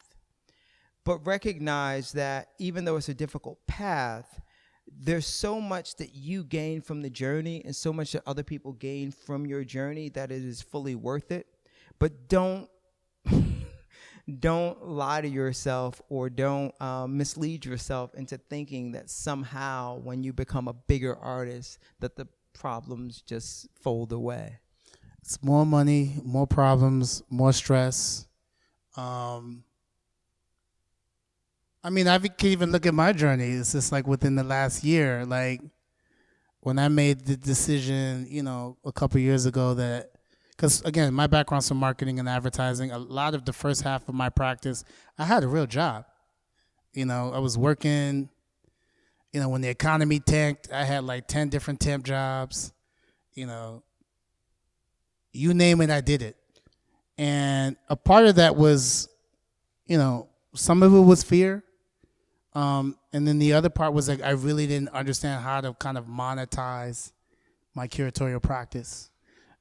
But recognize that even though it's a difficult path, there's so much that you gain from the journey and so much that other people gain from your journey that it is fully worth it. But don't lie to yourself, or don't mislead yourself into thinking that somehow when you become a bigger artist that the problems just fold away. It's more money, more problems, more stress. I mean, I can even look at my journey. It's just like within the last year, like when I made the decision, you know, a couple years ago that, because again, my background's in marketing and advertising. A lot of the first half of my practice, I had a real job. You know, I was working, you know, when the economy tanked, I had like 10 different temp jobs. You know, you name it, I did it. And a part of that was, you know, some of it was fear. And then the other part was like I really didn't understand how to kind of monetize my curatorial practice.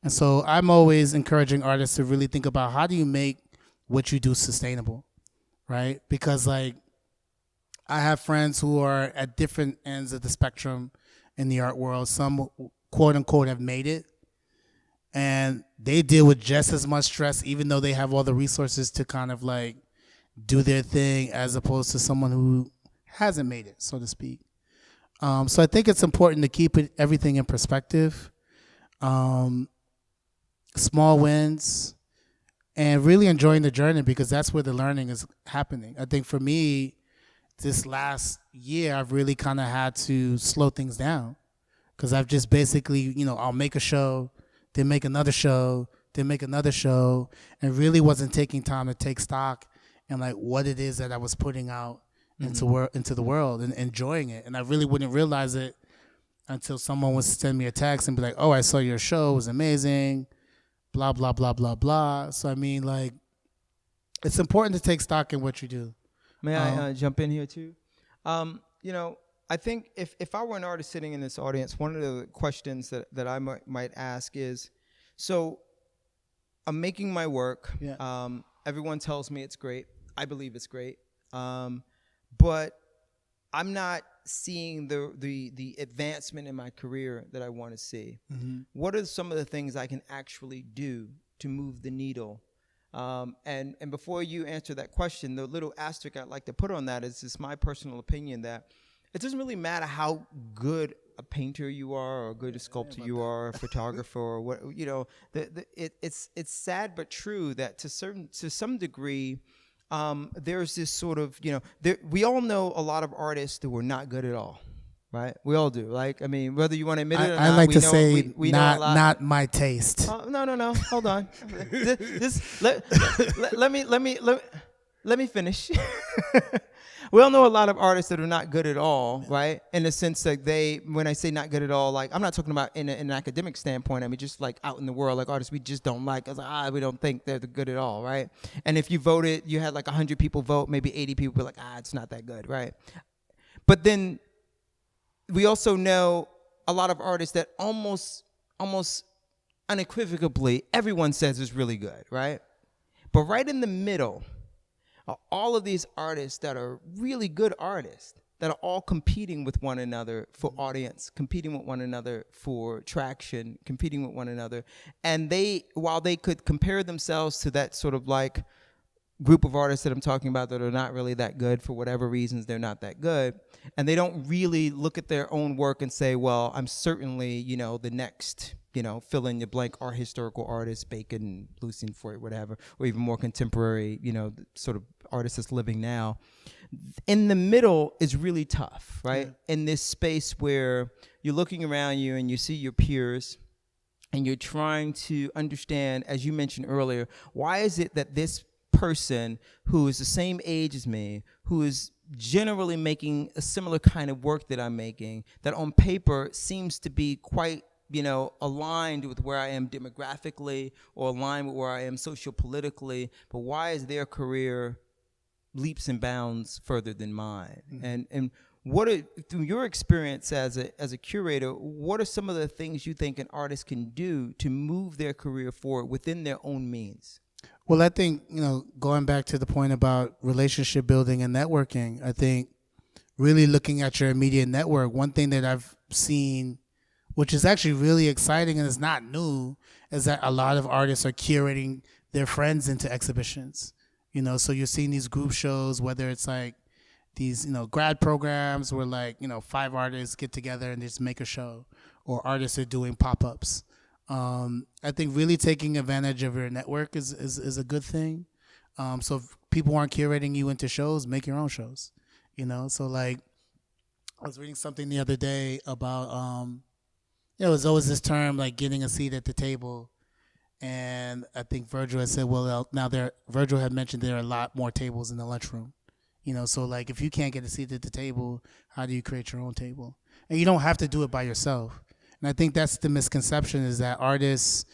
And so I'm always encouraging artists to really think about how do you make what you do sustainable, right? Because like I have friends who are at different ends of the spectrum in the art world. Some quote unquote have made it, and they deal with just as much stress even though they have all the resources to kind of like do their thing, as opposed to someone who hasn't made it, so to speak. So I think it's important to keep everything in perspective. Small wins, and really enjoying the journey, because that's where the learning is happening. I think for me, this last year, I've really kind of had to slow things down, because I've just basically, you know, I'll make a show, then make another show, then make another show, and really wasn't taking time to take stock and like what it is that I was putting out into the world and enjoying it. And I really wouldn't realize it until someone would send me a text and be like, oh, I saw your show, it was amazing, blah, blah, blah, blah, blah. So, I mean, like, it's important to take stock in what you do. May I jump in here, too? You know, I think if I were an artist sitting in this audience, one of the questions that I might ask is, so I'm making my work. Yeah. Everyone tells me it's great. I believe it's great. But I'm not seeing the advancement in my career that I want to see. Mm-hmm. What are some of the things I can actually do to move the needle? And before you answer that question, the little asterisk I'd like to put on that is just my personal opinion that it doesn't really matter how good a painter you are, or a good sculptor you are, a photographer, or what, you know. It's sad but true that to some degree, there's this sort of, you know, we all know a lot of artists who are not good at all, right? We all do. Like, I mean, whether you want to admit it or not. I like to say we know a lot. Not my taste. No. Hold on. Let me finish. We all know a lot of artists that are not good at all, right? In the sense that when I say not good at all, like, I'm not talking about in an academic standpoint. I mean, just like out in the world, like artists we just don't like. I was like, we don't think they're good at all, right? And if you voted, you had like 100 people vote, maybe 80 people were like, it's not that good, right? But then we also know a lot of artists that almost unequivocally everyone says is really good, right? But right in the middle are all of these artists that are really good artists that are all competing with one another for audience, competing with one another for traction, competing with one another. And while they could compare themselves to that sort of like group of artists that I'm talking about that are not really that good, for whatever reasons they're not that good, and they don't really look at their own work and say, well, I'm certainly, you know, the next, you know, fill in your blank art historical artist, Bacon, Lucian Freud, whatever, or even more contemporary, you know, sort of artist that's living now. In the middle is really tough, right? Yeah. In this space where you're looking around you and you see your peers and you're trying to understand, as you mentioned earlier, why is it that this person who is the same age as me, who is generally making a similar kind of work that I'm making, that on paper seems to be quite aligned with where I am demographically or aligned with where I am sociopolitically, but why is their career leaps and bounds further than mine? And what are, through your experience as a curator, what are some of the things you think an artist can do to move their career forward within their own means? Well, I think, going back to the point about relationship building and networking, I think really looking at your immediate network, one thing that I've seen, which is actually really exciting and is not new, is that a lot of artists are curating their friends into exhibitions. So you're seeing these group shows, whether it's like these, grad programs where 5 artists get together and just make a show, or artists are doing pop-ups. I think really taking advantage of your network is a good thing. So if people aren't curating you into shows, make your own shows. So I was reading something the other day about there's always this term like getting a seat at the table, and I think Virgil had said, well, now Virgil had mentioned there are a lot more tables in the lunchroom. So if you can't get a seat at the table, how do you create your own table? And you don't have to do it by yourself. And I think that's the misconception, is that artists,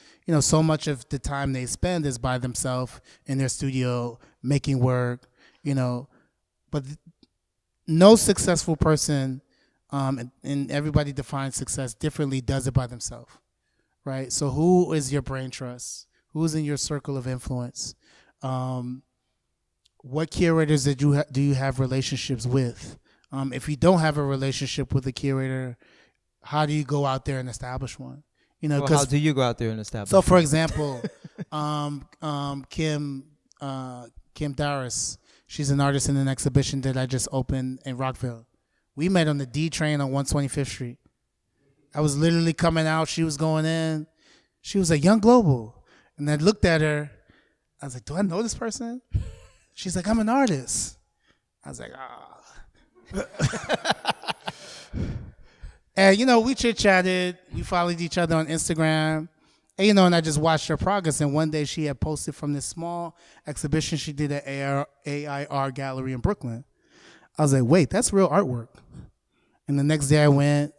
so much of the time they spend is by themselves in their studio making work, but no successful person, and everybody defines success differently, does it by themselves, right? So who is your brain trust? Who's in your circle of influence? What curators do you have relationships with? If you don't have a relationship with a curator, how do you go out there and establish one? How do you go out there and establish? So, for example, Kim Darris, she's an artist in an exhibition that I just opened in Rockville. We met on the D train on 125th Street. I was literally coming out. She was going in. She was like, Young Global. And I looked at her. I was like, do I know this person? She's like, I'm an artist. I was like, And, we chit-chatted. We followed each other on Instagram. And, and I just watched her progress. And one day she had posted from this small exhibition she did at AIR Gallery in Brooklyn. I was like, wait, that's real artwork. And the next day I went.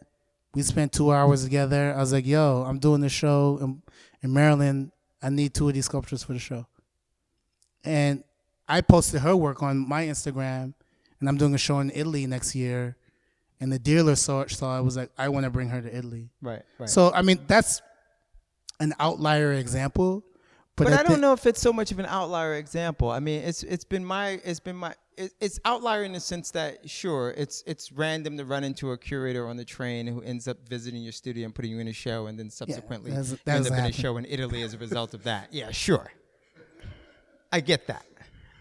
We spent 2 hours together. I was like, yo, I'm doing this show in Maryland. I need 2 of these sculptures for the show. And I posted her work on my Instagram. And I'm doing a show in Italy next year. And the dealer saw it, was like, I want to bring her to Italy. Right. So, that's an outlier example. But I don't know if it's so much of an outlier example. It's outlier in the sense that, sure, it's random to run into a curator on the train who ends up visiting your studio and putting you in a show, and then subsequently end up in a show in Italy as a result of that. Yeah, sure. I get that.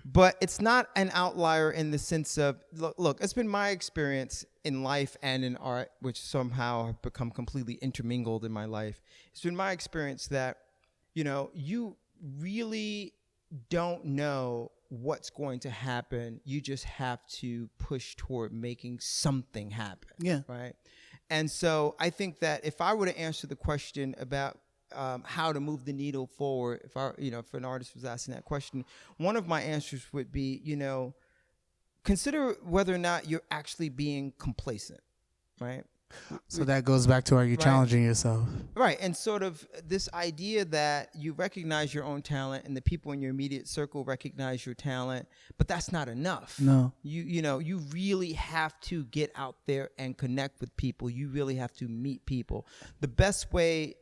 But it's not an outlier in the sense of, look, it's been my experience in life and in art, which somehow have become completely intermingled in my life. It's been my experience that, you really don't know what's going to happen. You just have to push toward making something happen. Yeah. Right. And so I think that if I were to answer the question about how to move the needle forward, if an artist was asking that question, one of my answers would be, consider whether or not you're actually being complacent, right? So that goes back to, are you challenging yourself? Right, and sort of this idea that you recognize your own talent and the people in your immediate circle recognize your talent, but that's not enough. No. You really have to get out there and connect with people. You really have to meet people. The best way,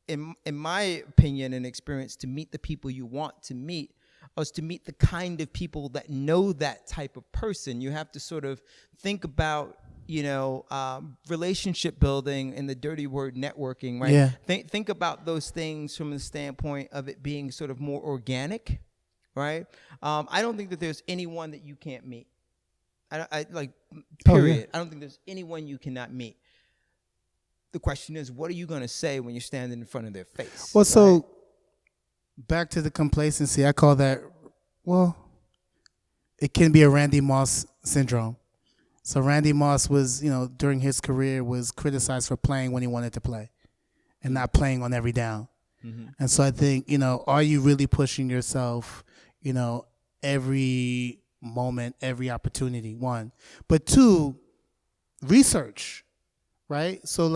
in my opinion and experience, to meet the people you want to meet is to meet the kind of people that know that type of person. You have to sort of think about, relationship building and the dirty word networking, right? Yeah. Think about those things from the standpoint of it being sort of more organic, right? I don't think that there's anyone that you can't meet. Period. Oh, yeah. I don't think there's anyone you cannot meet. The question is, what are you going to say when you're standing in front of their face? Well, right? so back to the complacency, I call that, it can be a Randy Moss syndrome. So Randy Moss was, during his career, was criticized for playing when he wanted to play and not playing on every down. Mm-hmm. And so I think, are you really pushing yourself, every moment, every opportunity, one. But two, research, right? So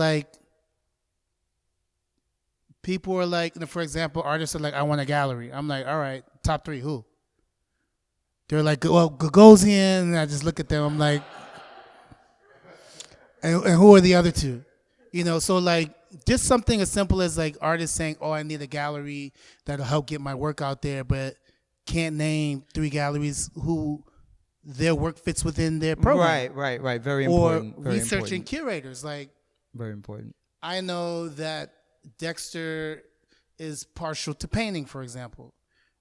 people are like, for example, artists are like, I want a gallery. I'm like, all right, top 3, who? They're like, well, Gagosian, and I just look at them. I'm like, and who are the other 2? So like just something as simple as like artists saying, oh, I need a gallery that'll help get my work out there, but can't name 3 galleries who their work fits within their program. Right. Very important. Or researching curators. Like, very important. I know that Dexter is partial to painting, for example,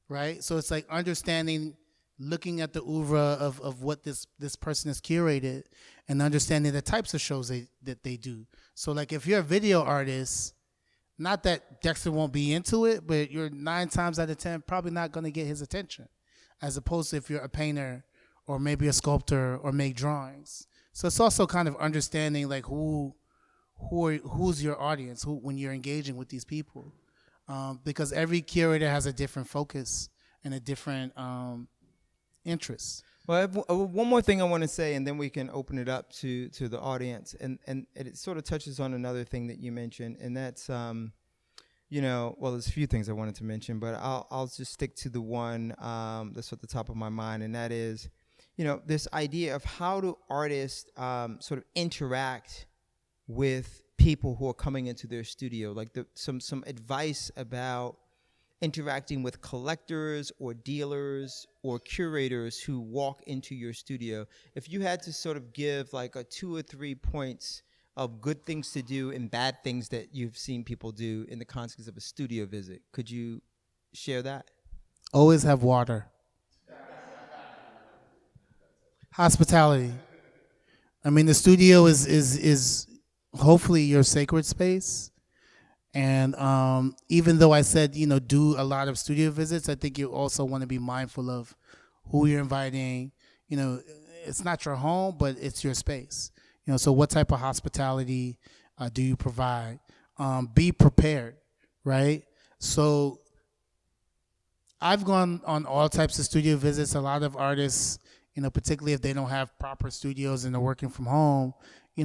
right? So it's like understanding, looking at the oeuvre of what this person has curated and understanding the types of shows that they do. So like if you're a video artist, not that Dexter won't be into it, but you're 9 times out of 10 probably not going to get his attention, as opposed to if you're a painter or maybe a sculptor or make drawings. So it's also kind of understanding like who's your audience, when you're engaging with these people, because every curator has a different focus and a different interest. Well, I have one more thing I want to say, and then we can open it up to the audience. And it sort of touches on another thing that you mentioned, and that's, well, there's a few things I wanted to mention, but I'll just stick to the one that's at the top of my mind, and that is, this idea of how do artists sort of interact with people who are coming into their studio, like some advice about interacting with collectors or dealers or curators who walk into your studio. If you had to sort of give like a 2 or 3 points of good things to do and bad things that you've seen people do in the context of a studio visit, could you share that? Always have water. Hospitality. I mean, the studio is hopefully your sacred space. And even though I said, do a lot of studio visits, I think you also want to be mindful of who you're inviting. It's not your home, but it's your space. So what type of hospitality do you provide? Be prepared, right? So I've gone on all types of studio visits. A lot of artists, particularly if they don't have proper studios and they're working from home,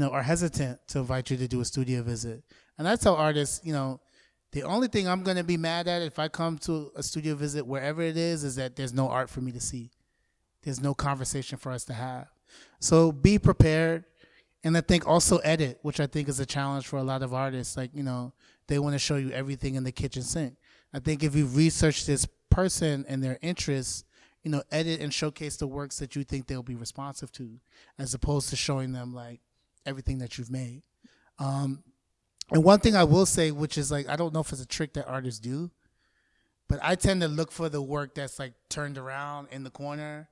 are hesitant to invite you to do a studio visit. And I tell artists, the only thing I'm going to be mad at if I come to a studio visit, wherever it is that there's no art for me to see. There's no conversation for us to have. So be prepared. And I think also edit, which I think is a challenge for a lot of artists. Like, they want to show you everything in the kitchen sink. I think if you research this person and their interests, edit and showcase the works that you think they'll be responsive to, as opposed to showing them like everything that you've made. And one thing I will say, which is like, I don't know if it's a trick that artists do, but I tend to look for the work that's like turned around in the corner,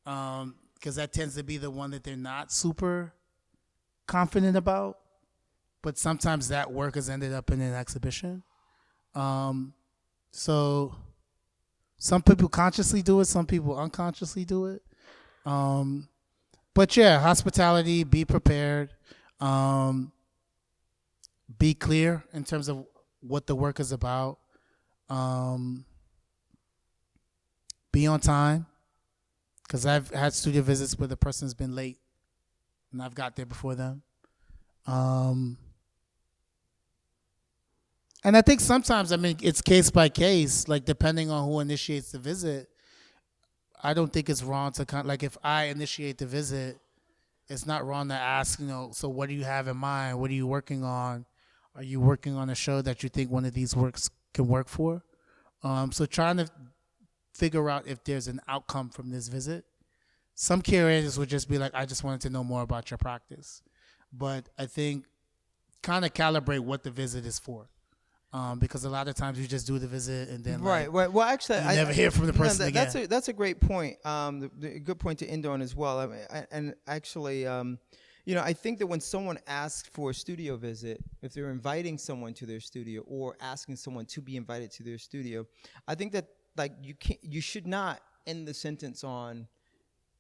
because that tends to be the one that they're not super confident about. But sometimes that work has ended up in an exhibition. So some people consciously do it, some people unconsciously do it. But yeah, hospitality, be prepared. Be clear in terms of what the work is about. Be on time, because I've had studio visits where the person's been late and I've got there before them. And I think sometimes, it's case by case, like depending on who initiates the visit. I don't think it's wrong to like if I initiate the visit, it's not wrong to ask, so what do you have in mind? What are you working on? Are you working on a show that you think one of these works can work for? So trying to figure out if there's an outcome from this visit. Some curators would just be like, I just wanted to know more about your practice. But I think kind of calibrate what the visit is for. Because a lot of times you just do the visit and then right. Well, actually, you never hear from the person again. That's a great point. A good point to end on as well. I think that when someone asks for a studio visit, if they're inviting someone to their studio or asking someone to be invited to their studio, I think that you should not end the sentence on,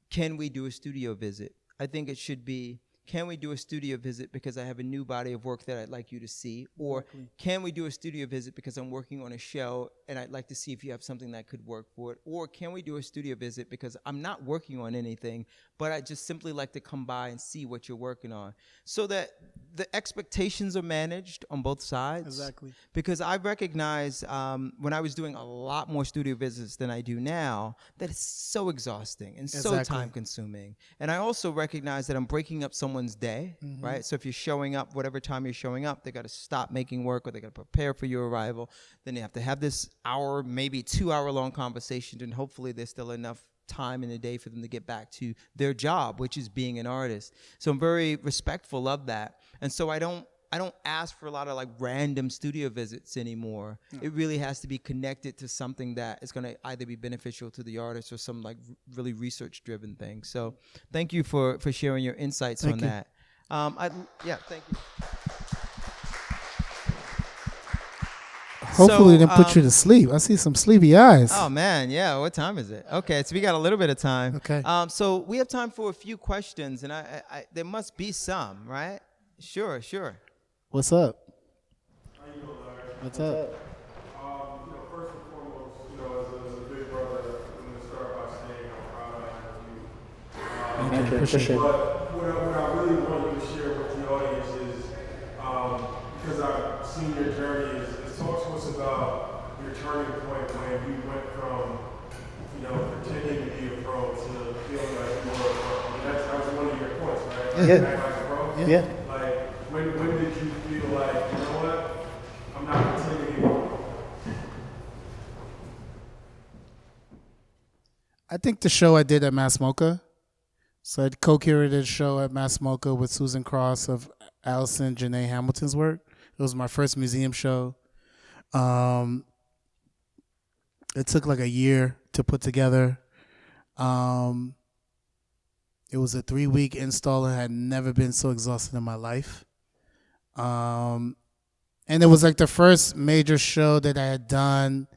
can we do a studio visit? I think it should be, can we do a studio visit because I have a new body of work that I'd like you to see? Or can we do a studio visit because I'm working on a show and I'd like to see if you have something that could work for it? Or can we do a studio visit because I'm not working on anything, but I just simply like to come by and see what you're working on? So that the expectations are managed on both sides. Exactly. Because I recognize when I was doing a lot more studio visits than I do now, that it's so exhausting and so time consuming. And I also recognize that I'm breaking up someone's day, right? So if you're showing up, whatever time you're showing up, they got to stop making work or they got to prepare for your arrival. Then they have to have this hour, maybe 2 hour long conversation, and hopefully there's still enough time in the day for them to get back to their job, which is being an artist. So I'm very respectful of that. And so I don't ask for a lot of like random studio visits anymore. It really has to be connected to something that is going to either be beneficial to the artist or some like really research driven thing. So thank you for sharing your insights on that. Thank you. Hopefully, they put you to sleep. I see some sleepy eyes. Oh man, yeah. What time is it? Okay, so we got a little bit of time. Okay. So we have time for a few questions, and I there must be some, right? Sure. What's up? How you doing, Larry? What's up? First and foremost, as a big brother, I'm going to start by saying I'm proud I have you. Thank you. Appreciate it. But what I really want you to share with the audience is, because I've seen your journey, is talk to us about your turning point when you went from, pretending to be a pro to feeling like you were a pro. I mean, that was one of your points, right? Yeah. Act like a pro? Yeah. Like, when did you feel like, you know what, I'm not pretending anymore? I think the show I did at Mass MOCA. So I co-curated a show at Mass MOCA with Susan Cross of Allison Janae Hamilton's work. It was my first museum show. It took like a year to put together. It was a 3-week install. I had never been so exhausted in my life. And it was like the first major show that I had done,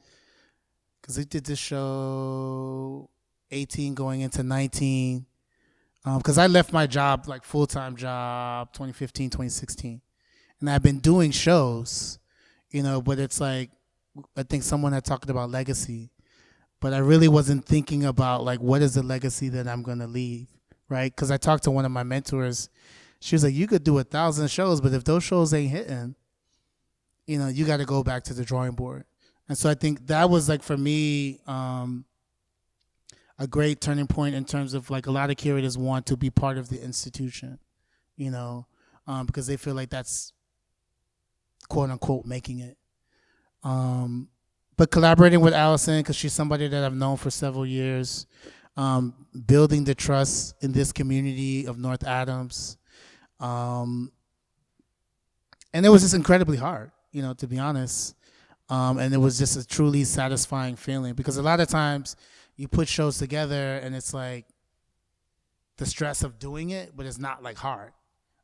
because I did this show 18 going into 19, because I left my job, like full-time job, 2015, 2016. And I've been doing shows, but it's like, I think someone had talked about legacy, but I really wasn't thinking about like, what is the legacy that I'm going to leave, right? Because I talked to one of my mentors. She was like, you could do 1,000 shows, but if those shows ain't hitting, you got to go back to the drawing board. And so I think that was like, for me, a great turning point in terms of like a lot of curators want to be part of the institution, because they feel like that's quote unquote making it. But collaborating with Allison, because she's somebody that I've known for several years, building the trust in this community of North Adams. And it was just incredibly hard, to be honest. And it was just a truly satisfying feeling, because a lot of times you put shows together and it's like the stress of doing it, but it's not like hard.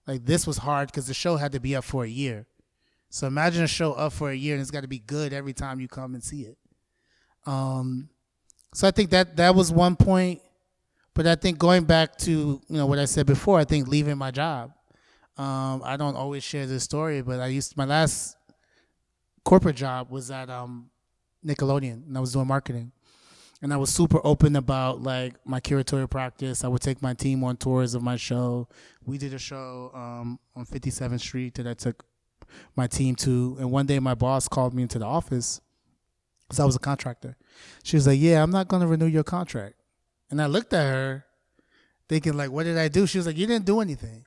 Like this was hard because the show had to be up for a year. So imagine a show up for a year and it's got to be good every time you come and see it. So I think that was one point. But I think going back to what I said before, I think leaving my job. I don't always share this story, but my last corporate job was at Nickelodeon, and I was doing marketing. And I was super open about like my curatorial practice. I would take my team on tours of my show. We did a show on 57th Street that I took my team to. And one day my boss called me into the office because I was a contractor. She was like, yeah, I'm not going to renew your contract. And I looked at her thinking like, what did I do? She was like, you didn't do anything.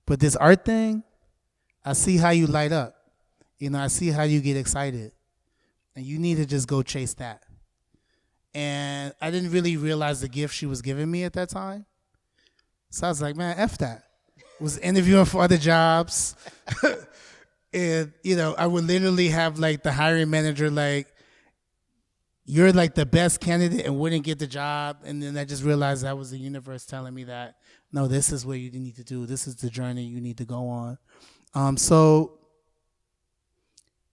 But this art thing, I see how you light up. I see how you get excited. And you need to just go chase that. And I didn't really realize the gift she was giving me at that time. So I was like, man, F that. Was interviewing for other jobs. And, I would literally have like the hiring manager like, you're like the best candidate and wouldn't get the job. And then I just realized that was the universe telling me that, no, this is what you need to do. This is the journey you need to go on. And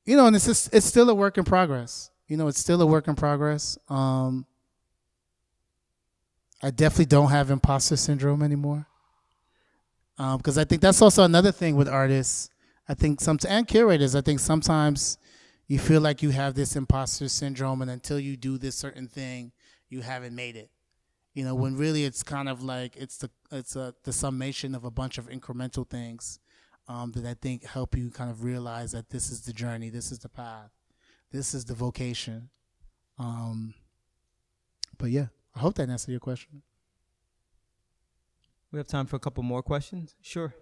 it's still a work in progress. It's still a work in progress. I definitely don't have imposter syndrome anymore. Because I think that's also another thing with artists. I think and curators. I think sometimes you feel like you have this imposter syndrome, and until you do this certain thing, you haven't made it. When really it's kind of like it's the summation of a bunch of incremental things that I think help you kind of realize that this is the journey, this is the path, this is the vocation. But yeah, I hope that answered your question. We have time for a couple more questions. Sure.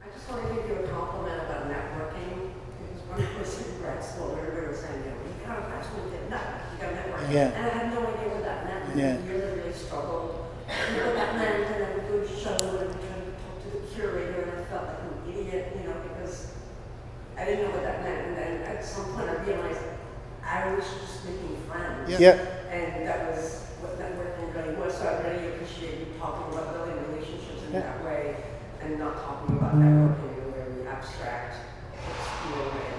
I just want to give you a compliment about networking. Because when I was in grad school, everybody was saying, you got to network, you got to network. Yeah. And I had no idea what that meant. Yeah. I really struggled. What that meant, and I would go to show and try to talk to the curator, and I felt like an idiot, because I didn't know what that meant. And then at some point I realized I was just making friends. Yeah. And that was what networking really was. So I really appreciate you talking about building relationships in that way, and not talking about networking in a very abstract, obscure way,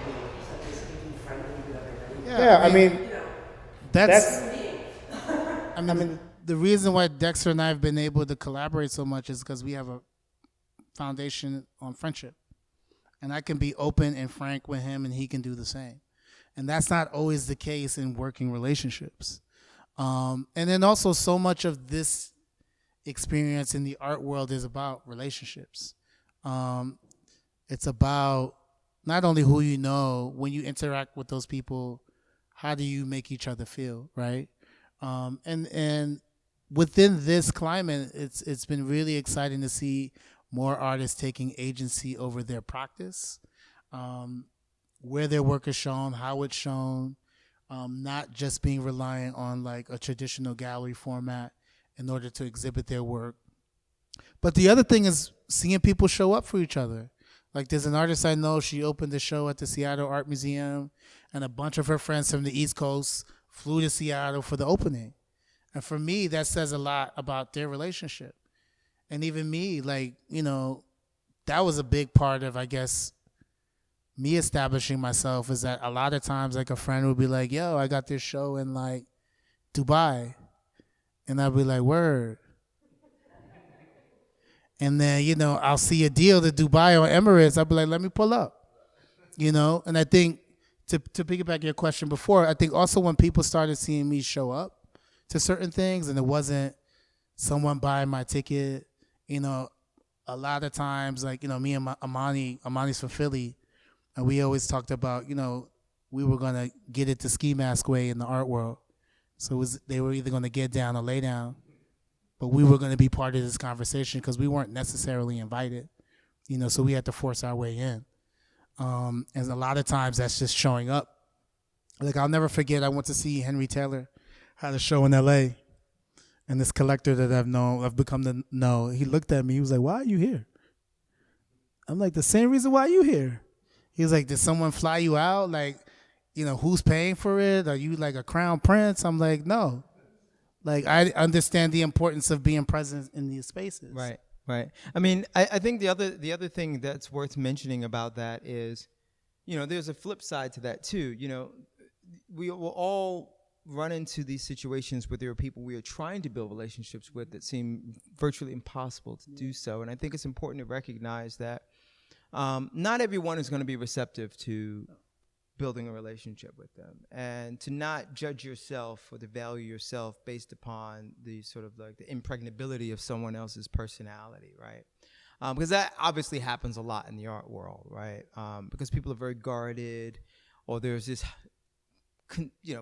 such as being friendly with everybody. Yeah, I mean, that's Me. I mean, the reason why Dexter and I have been able to collaborate so much is because we have a foundation on friendship. And I can be open and frank with him, and he can do the same. And that's not always the case in working relationships. And then also so much of this experience in the art world is about relationships. It's about not only who you know, when you interact with those people, how do you make each other feel, right? And within this climate, it's been really exciting to see more artists taking agency over their practice, where their work is shown, how it's shown, not just being reliant on like a traditional gallery format in order to exhibit their work. But the other thing is seeing people show up for each other. Like there's an artist I know, she opened a show at the Seattle Art Museum, and a bunch of her friends from the East Coast flew to Seattle for the opening. And for me, that says a lot about their relationship. And even me, like, that was a big part of, I guess, me establishing myself, is that a lot of times, like, a friend would be like, yo, I got this show in, like, Dubai. And I'd be like, word. And then, I'll see a deal to Dubai or Emirates. I'd be like, let me pull up. And I think, to piggyback your question before, I think also when people started seeing me show up to certain things, and it wasn't someone buying my ticket, a lot of times, like, me and Amani's from Philly, and we always talked about, we were going to get it the ski mask way in the art world. So they were either going to get down or lay down, but we were going to be part of this conversation because we weren't necessarily invited, so we had to force our way in. And a lot of times that's just showing up. Like, I'll never forget, I went to see Henry Taylor, had a show in LA, and this collector that I've become to know, he looked at me, he was like, why are you here? I'm like, the same reason why you here. He was like, did someone fly you out? Like, who's paying for it? Are you like a crown prince? I'm like, no. Like, I understand the importance of being present in these spaces. Right. I mean, I think the other thing that's worth mentioning about that is, there's a flip side to that too. We will all run into these situations where there are people we are trying to build relationships with that seem virtually impossible to do so. And I think it's important to recognize that not everyone is going to be receptive to building a relationship with them, and to not judge yourself or to value yourself based upon the sort of like the impregnability of someone else's personality, right? Because that obviously happens a lot in the art world, right? Because people are very guarded, or there's this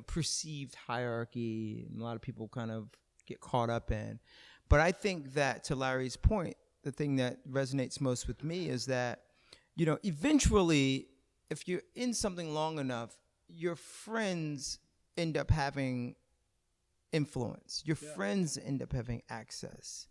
perceived hierarchy, and a lot of people kind of get caught up in. But I think that, to Larry's point, the thing that resonates most with me is that, eventually, if you're in something long enough, your friends end up having influence. Your friends end up having access.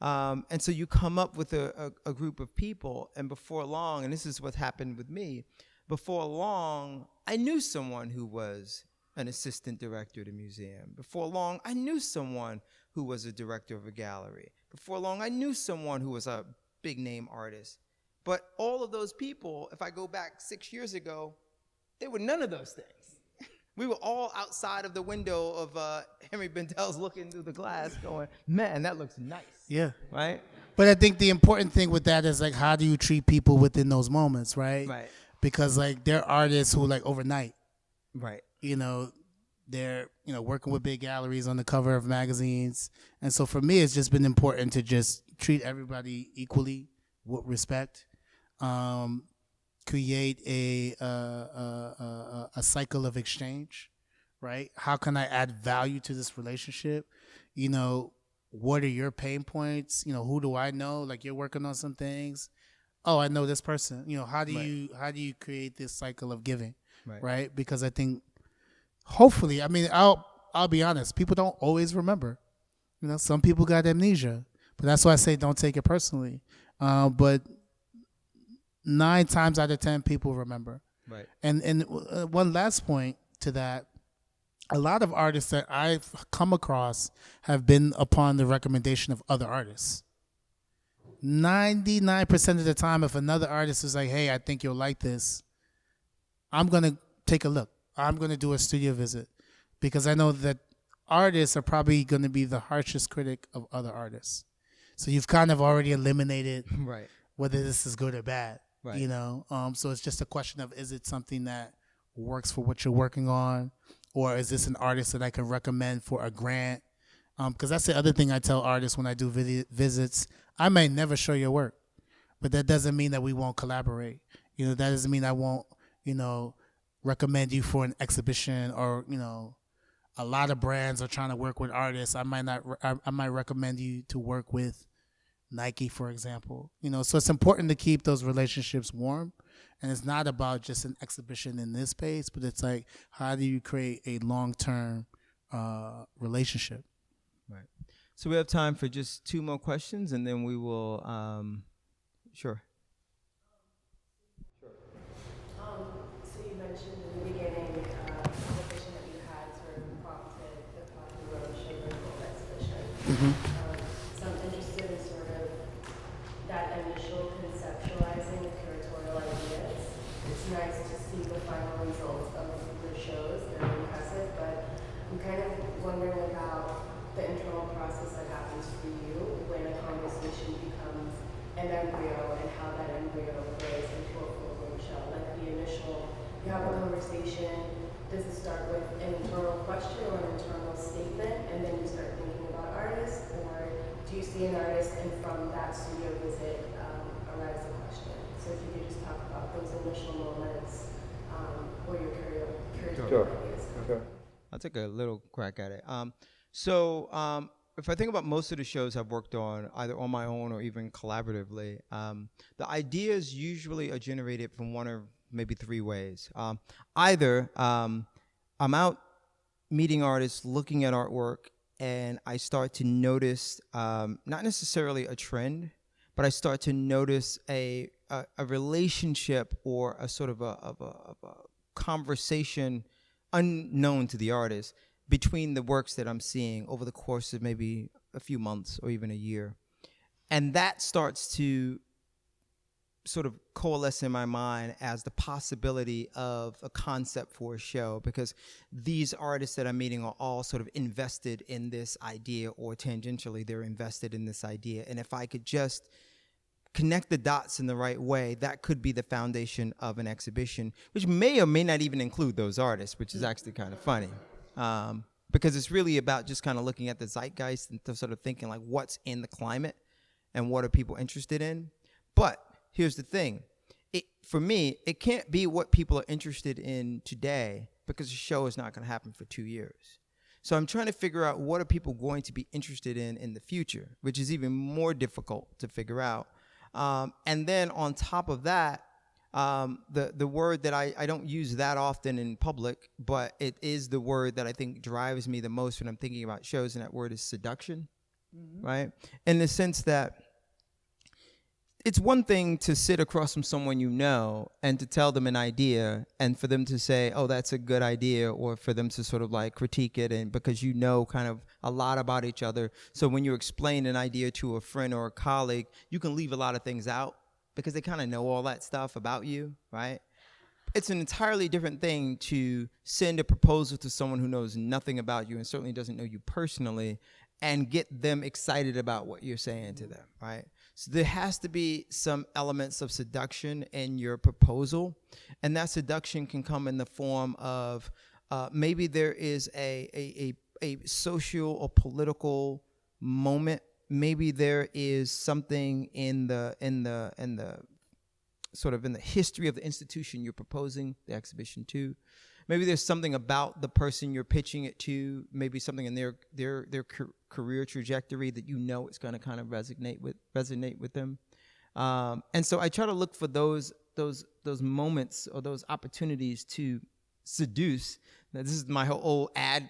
And so you come up with a group of people, and before long, and this is what happened with me, before long, I knew someone who was an assistant director at a museum. Before long, I knew someone who was a director of a gallery. Before long, I knew someone who was a big name artist. But all of those people, if I go back 6 years ago, they were none of those things. We were all outside of the window of Henry Bendel's looking through the glass going, man, that looks nice. Yeah. Right? But I think the important thing with that is like, how do you treat people within those moments, right? Right. Because like there are artists who like overnight, Right. they're working with big galleries on the cover of magazines, and so for me, it's just been important to just treat everybody equally with respect, create a cycle of exchange, right? How can I add value to this relationship? What are your pain points? Who do I know? Like you're working on some things. Oh, I know this person. How do you create this cycle of giving, right? Because I think, hopefully, I'll be honest. People don't always remember. Some people got amnesia, but that's why I say don't take it personally. But 9 times out of 10, people remember. Right. And one last point to that. A lot of artists that I've come across have been upon the recommendation of other artists. 99% of the time, if another artist is like, hey, I think you'll like this, I'm going to take a look. I'm going to do a studio visit because I know that artists are probably going to be the harshest critic of other artists. So you've kind of already eliminated Right. whether this is good or bad, Right. So it's just a question of, is it something that works for what you're working on? Or is this an artist that I can recommend for a grant? Because that's the other thing I tell artists when I do visits. I may never show your work, but that doesn't mean that we won't collaborate. That doesn't mean I won't, recommend you for an exhibition or, a lot of brands are trying to work with artists. I might recommend you to work with Nike, for example. So it's important to keep those relationships warm. And it's not about just an exhibition in this space, but it's like, how do you create a long-term relationship? Right. So we have time for just 2 more questions, and then we will, sure. So you mentioned in the beginning the conversation that you had sort of prompted the Coffee Road Sugar exhibition. So I'm interested in sort of that initial conceptualizing of curatorial ideas. It's nice to see the final results of the shows. They're impressive, but I'm kind of wondering about the internal process that happens for you when a conversation becomes an embryo and how that embryo grows into a full-blown show. Like the initial, you have a conversation, does it start with an internal question or an internal statement, and then you start thinking about artists, or do you see an artist and from that studio visit arrives a question? So if you could just talk about those initial moments where your curatorial ideas come. Sure. I'll take a little crack at it. So if I think about most of the shows I've worked on, either on my own or even collaboratively, the ideas usually are generated from 1 or maybe 3 ways. Either I'm out meeting artists, looking at artwork, and I start to notice not necessarily a trend, but I start to notice a relationship or a sort of a conversation unknown to the artist between the works that I'm seeing over the course of maybe a few months or even a year. And that starts to sort of coalesce in my mind as the possibility of a concept for a show, because these artists that I'm meeting are all sort of invested in this idea, or tangentially they're invested in this idea. And if I could just connect the dots in the right way, that could be the foundation of an exhibition, which may or may not even include those artists, which is actually kind of funny. Because it's really about just kind of looking at the zeitgeist and sort of thinking like, what's in the climate and what are people interested in. But here's the thing. For me, it can't be what people are interested in today, because the show is not going to happen for 2 years. So I'm trying to figure out what are people going to be interested in the future, which is even more difficult to figure out. And then on top of that, the word that I don't use that often in public, but it is the word that I think drives me the most when I'm thinking about shows, and that word is seduction, right? In the sense that it's one thing to sit across from someone you know and to tell them an idea and for them to say, oh, that's a good idea, or for them to sort of like critique it, and because you know kind of a lot about each other. So when you explain an idea to a friend or a colleague, you can leave a lot of things out because they kind of know all that stuff about you, right? it's an entirely different thing to send a proposal to someone who knows nothing about you and certainly doesn't know you personally and get them excited about what you're saying to them, right? So there has to be some elements of seduction in your proposal, and that seduction can come in the form of maybe there is a social or political moment. Maybe there is something in the sort of in the history of the institution you're proposing the exhibition to. Maybe there's something about the person you're pitching it to. Maybe something in their career trajectory that you know it's going to kind of resonate with them. And so I try to look for those moments or those opportunities to seduce. Now, this is my whole ad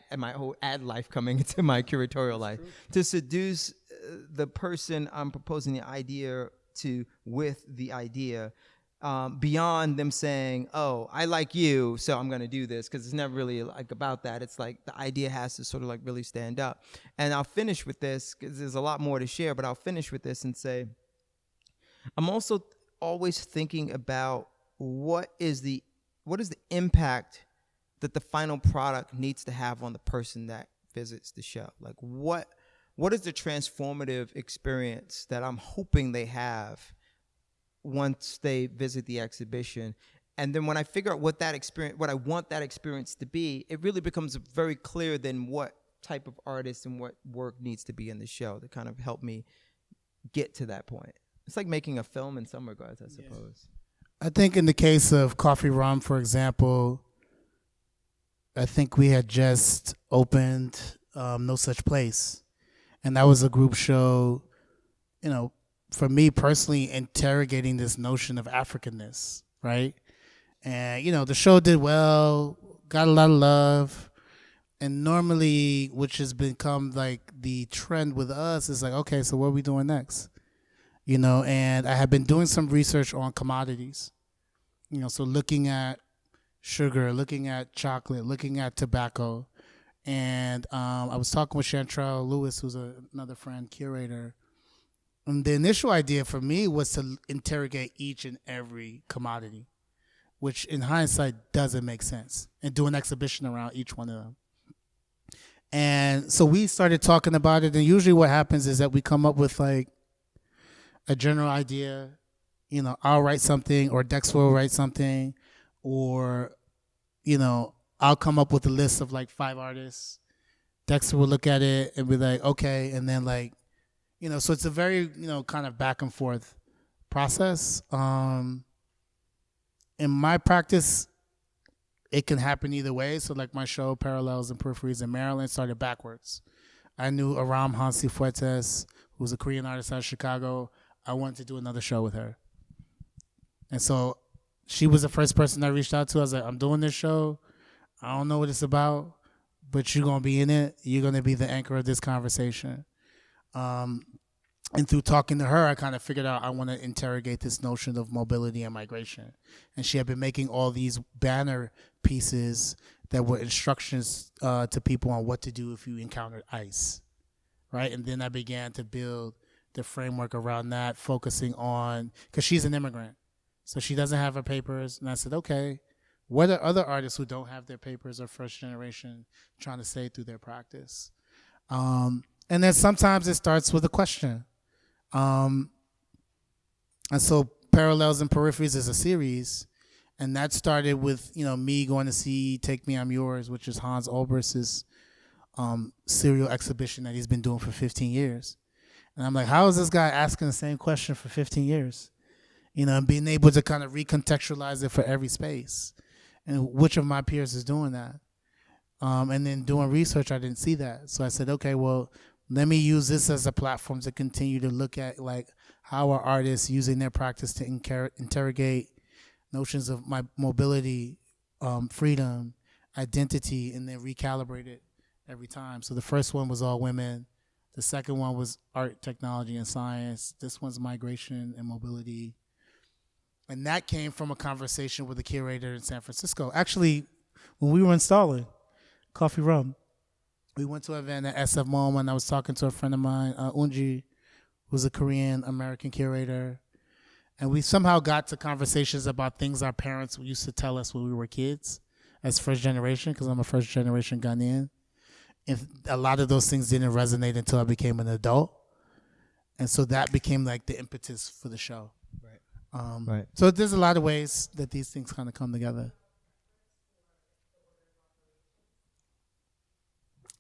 life coming into my curatorial life. To seduce the person I'm proposing the idea to with the idea. Beyond them saying, oh, I like you, so I'm going to do this, because it's never really like about that. It's like the idea has to sort of like really stand up. And I'll finish with this, because there's a lot more to share, but I'll finish with this and say, I'm also always thinking about what is the impact that the final product needs to have on the person that visits the show. Like what is the transformative experience that I'm hoping they have once they visit the exhibition? And then when I figure out what I want that experience to be, it really becomes very clear then what type of artist and what work needs to be in the show to kind of help me get to that point. It's like making a film in some regards, I suppose. I think in the case of Coffee Rum, for example, I think we had just opened No Such Place. And that was a group show, for me personally, interrogating this notion of Africanness, right? And, the show did well, got a lot of love. And normally, which has become like the trend with us, is like, okay, so what are we doing next? And I have been doing some research on commodities, so looking at sugar, looking at chocolate, looking at tobacco. And I was talking with Chantrell Lewis, who's another friend, curator. And the initial idea for me was to interrogate each and every commodity, which in hindsight doesn't make sense, and do an exhibition around each one of them. And so we started talking about it, and usually what happens is that we come up with like a general idea. I'll write something, or Dexter will write something, or, I'll come up with a list of like 5 artists. Dexter will look at it and be like, okay. And then like, so it's a very, kind of back and forth process. In my practice, it can happen either way. So like my show, Parallels and Peripheries in Maryland, started backwards. I knew Aram Hansi Fuertes, who's a Korean artist out of Chicago. I wanted to do another show with her. And so she was the first person I reached out to. I was like, I'm doing this show. I don't know what it's about, but you're going to be in it. You're going to be the anchor of this conversation. And through talking to her, I kind of figured out I want to interrogate this notion of mobility and migration. And she had been making all these banner pieces that were instructions to people on what to do if you encountered ICE, right? And then I began to build the framework around that, focusing on, because she's an immigrant, so she doesn't have her papers. And I said, okay, what are other artists who don't have their papers or first generation trying to say through their practice? And then sometimes it starts with a question. And so Parallels and Peripheries is a series, and that started with, me going to see Take Me, I'm Yours, which is Hans Olberst's serial exhibition that he's been doing for 15 years. And I'm like, how is this guy asking the same question for 15 years? And being able to kind of recontextualize it for every space. And which of my peers is doing that? And then doing research, I didn't see that. So I said, okay, well, let me use this as a platform to continue to look at like how are artists using their practice to interrogate notions of my mobility, freedom, identity, and then recalibrate it every time. So the first one was all women. The second one was art, technology, and science. This one's migration and mobility. And that came from a conversation with a curator in San Francisco. Actually, when we were installing Coffee Rum, we went to an event at SF MoMA, and I was talking to a friend of mine, Unji, who's a Korean-American curator. And we somehow got to conversations about things our parents used to tell us when we were kids as first generation, because I'm a first generation Ghanaian. And a lot of those things didn't resonate until I became an adult. And so that became like the impetus for the show. Right. So there's a lot of ways that these things kind of come together.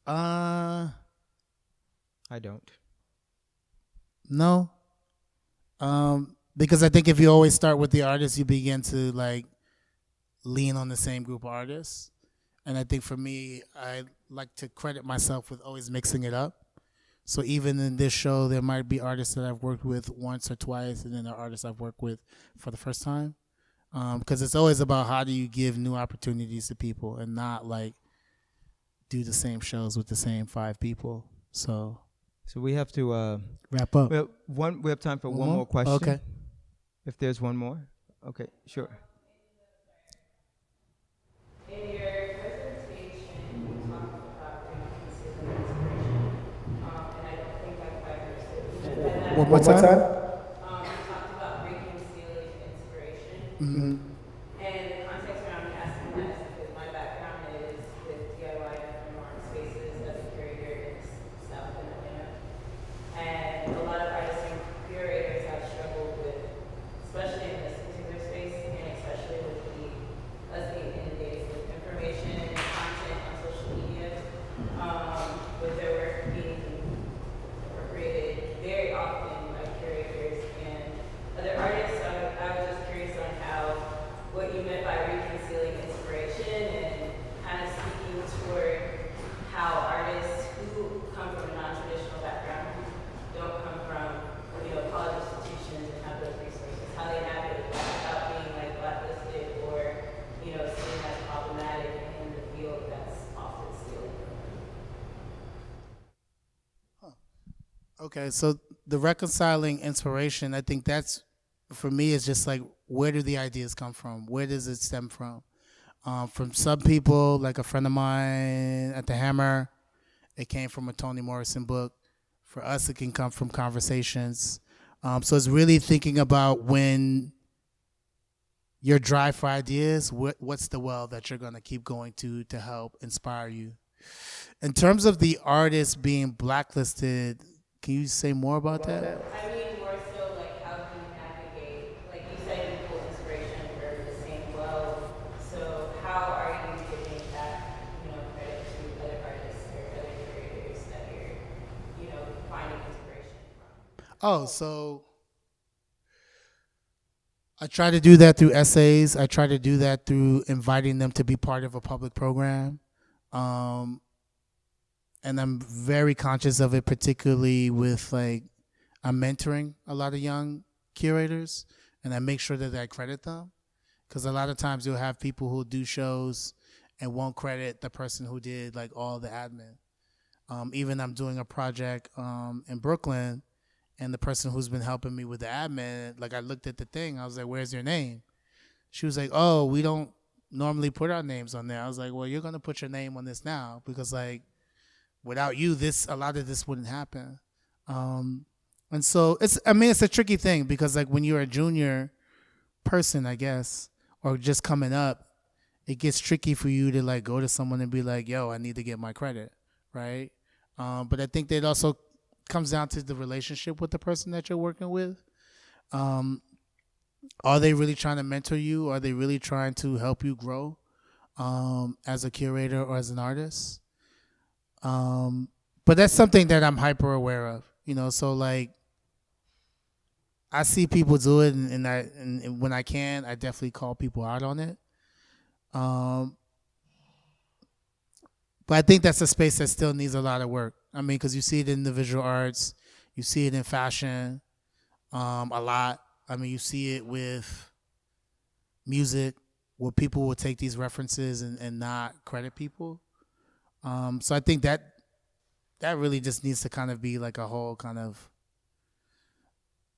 I don't. No. Because I think if you always start with the artist, you begin to like lean on the same group of artists. And I think for me, I like to credit myself with always mixing it up. So even in this show, there might be artists that I've worked with once or twice, and then there are artists I've worked with for the first time. Because it's always about how do you give new opportunities to people and not like do the same shows with the same 5 people. So we have to wrap up. We have time for one more question. Okay. If there's one more. Okay, sure. In your presentation, you talked about reconsidering inspiration, and I don't think I quite understood. One more time? You talked about reconcealing inspiration. Mm-hmm. And the context around me asking that is because my background is with DIY and art spaces as a curator in South Atlanta. And a lot of artists and curators have struggled with, especially in this particular space, and especially with us being inundated with information and content on social media, with their work being appropriated very often by curators and other artists. So I was just curious on what you meant by reconcealing inspiration and kind of speaking toward how artists who come from a non-traditional background, who don't come from, college institutions and have those resources, how they navigate that without being like blacklisted or, seen as problematic in the field that's often stealing from them. Okay, so the reconciling inspiration, I think that's, for me, is just like, where do the ideas come from? Where does it stem from? From some people, like a friend of mine at the Hammer, it came from a Toni Morrison book. For us, it can come from conversations. So it's really thinking about when you're dry for ideas, what's the well that you're going to keep going to help inspire you? In terms of the artists being blacklisted, can you say more about that? I mean, more so like how do you navigate, like you said, you pull inspiration for the same well. So how are you giving that, credit to other artists or other creators that you're, finding inspiration from? Oh, so I try to do that through essays. I try to do that through inviting them to be part of a public program. And I'm very conscious of it, particularly with I'm mentoring a lot of young curators, and I make sure that I credit them, because a lot of times you'll have people who do shows and won't credit the person who did all the admin. Even I'm doing a project in Brooklyn, and the person who's been helping me with the admin, I looked at the thing, I was like, "Where's your name?" She was like, "Oh, we don't normally put our names on there." I was like, "Well, you're gonna put your name on this now, because without you, a lot of this wouldn't happen." And so it's a tricky thing, because when you're a junior person, I guess, or just coming up, it gets tricky for you to go to someone and be like, "Yo, I need to get my credit," right? But I think that also comes down to the relationship with the person that you're working with. Are they really trying to mentor you? Are they really trying to help you grow as a curator or as an artist? But that's something that I'm hyper aware of, so I see people do it, and when I can, I definitely call people out on it. But I think that's a space that still needs a lot of work. Because you see it in the visual arts, you see it in fashion a lot. You see it with music, where people will take these references and not credit people. So I think that really just needs to kind of be a whole kind of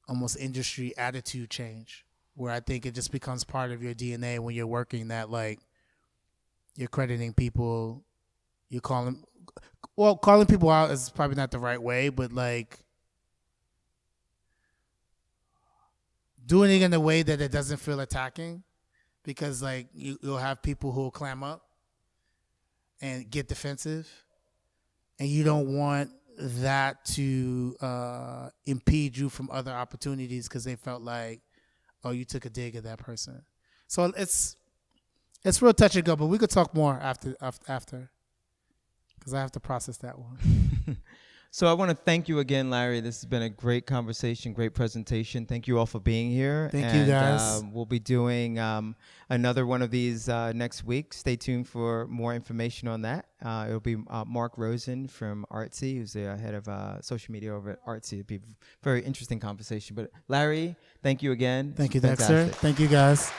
almost industry attitude change, where I think it just becomes part of your DNA when you're working, that you're crediting people, you're calling people out is probably not the right way, but doing it in a way that it doesn't feel attacking, because like you'll have people who will clam up and get defensive, and you don't want that to impede you from other opportunities because they felt like, oh, you took a dig at that person. So it's real touch and go, but we could talk more after because I have to process that one. So I want to thank you again, Larry. This has been a great conversation, great presentation. Thank you all for being here. Thank you, guys. We'll be doing another one of these next week. Stay tuned for more information on that. It'll be Mark Rosen from Artsy, who's the head of social media over at Artsy. It'll be a very interesting conversation. But Larry, thank you again. Thank you, Fantastic. Dexter. Thank you, guys.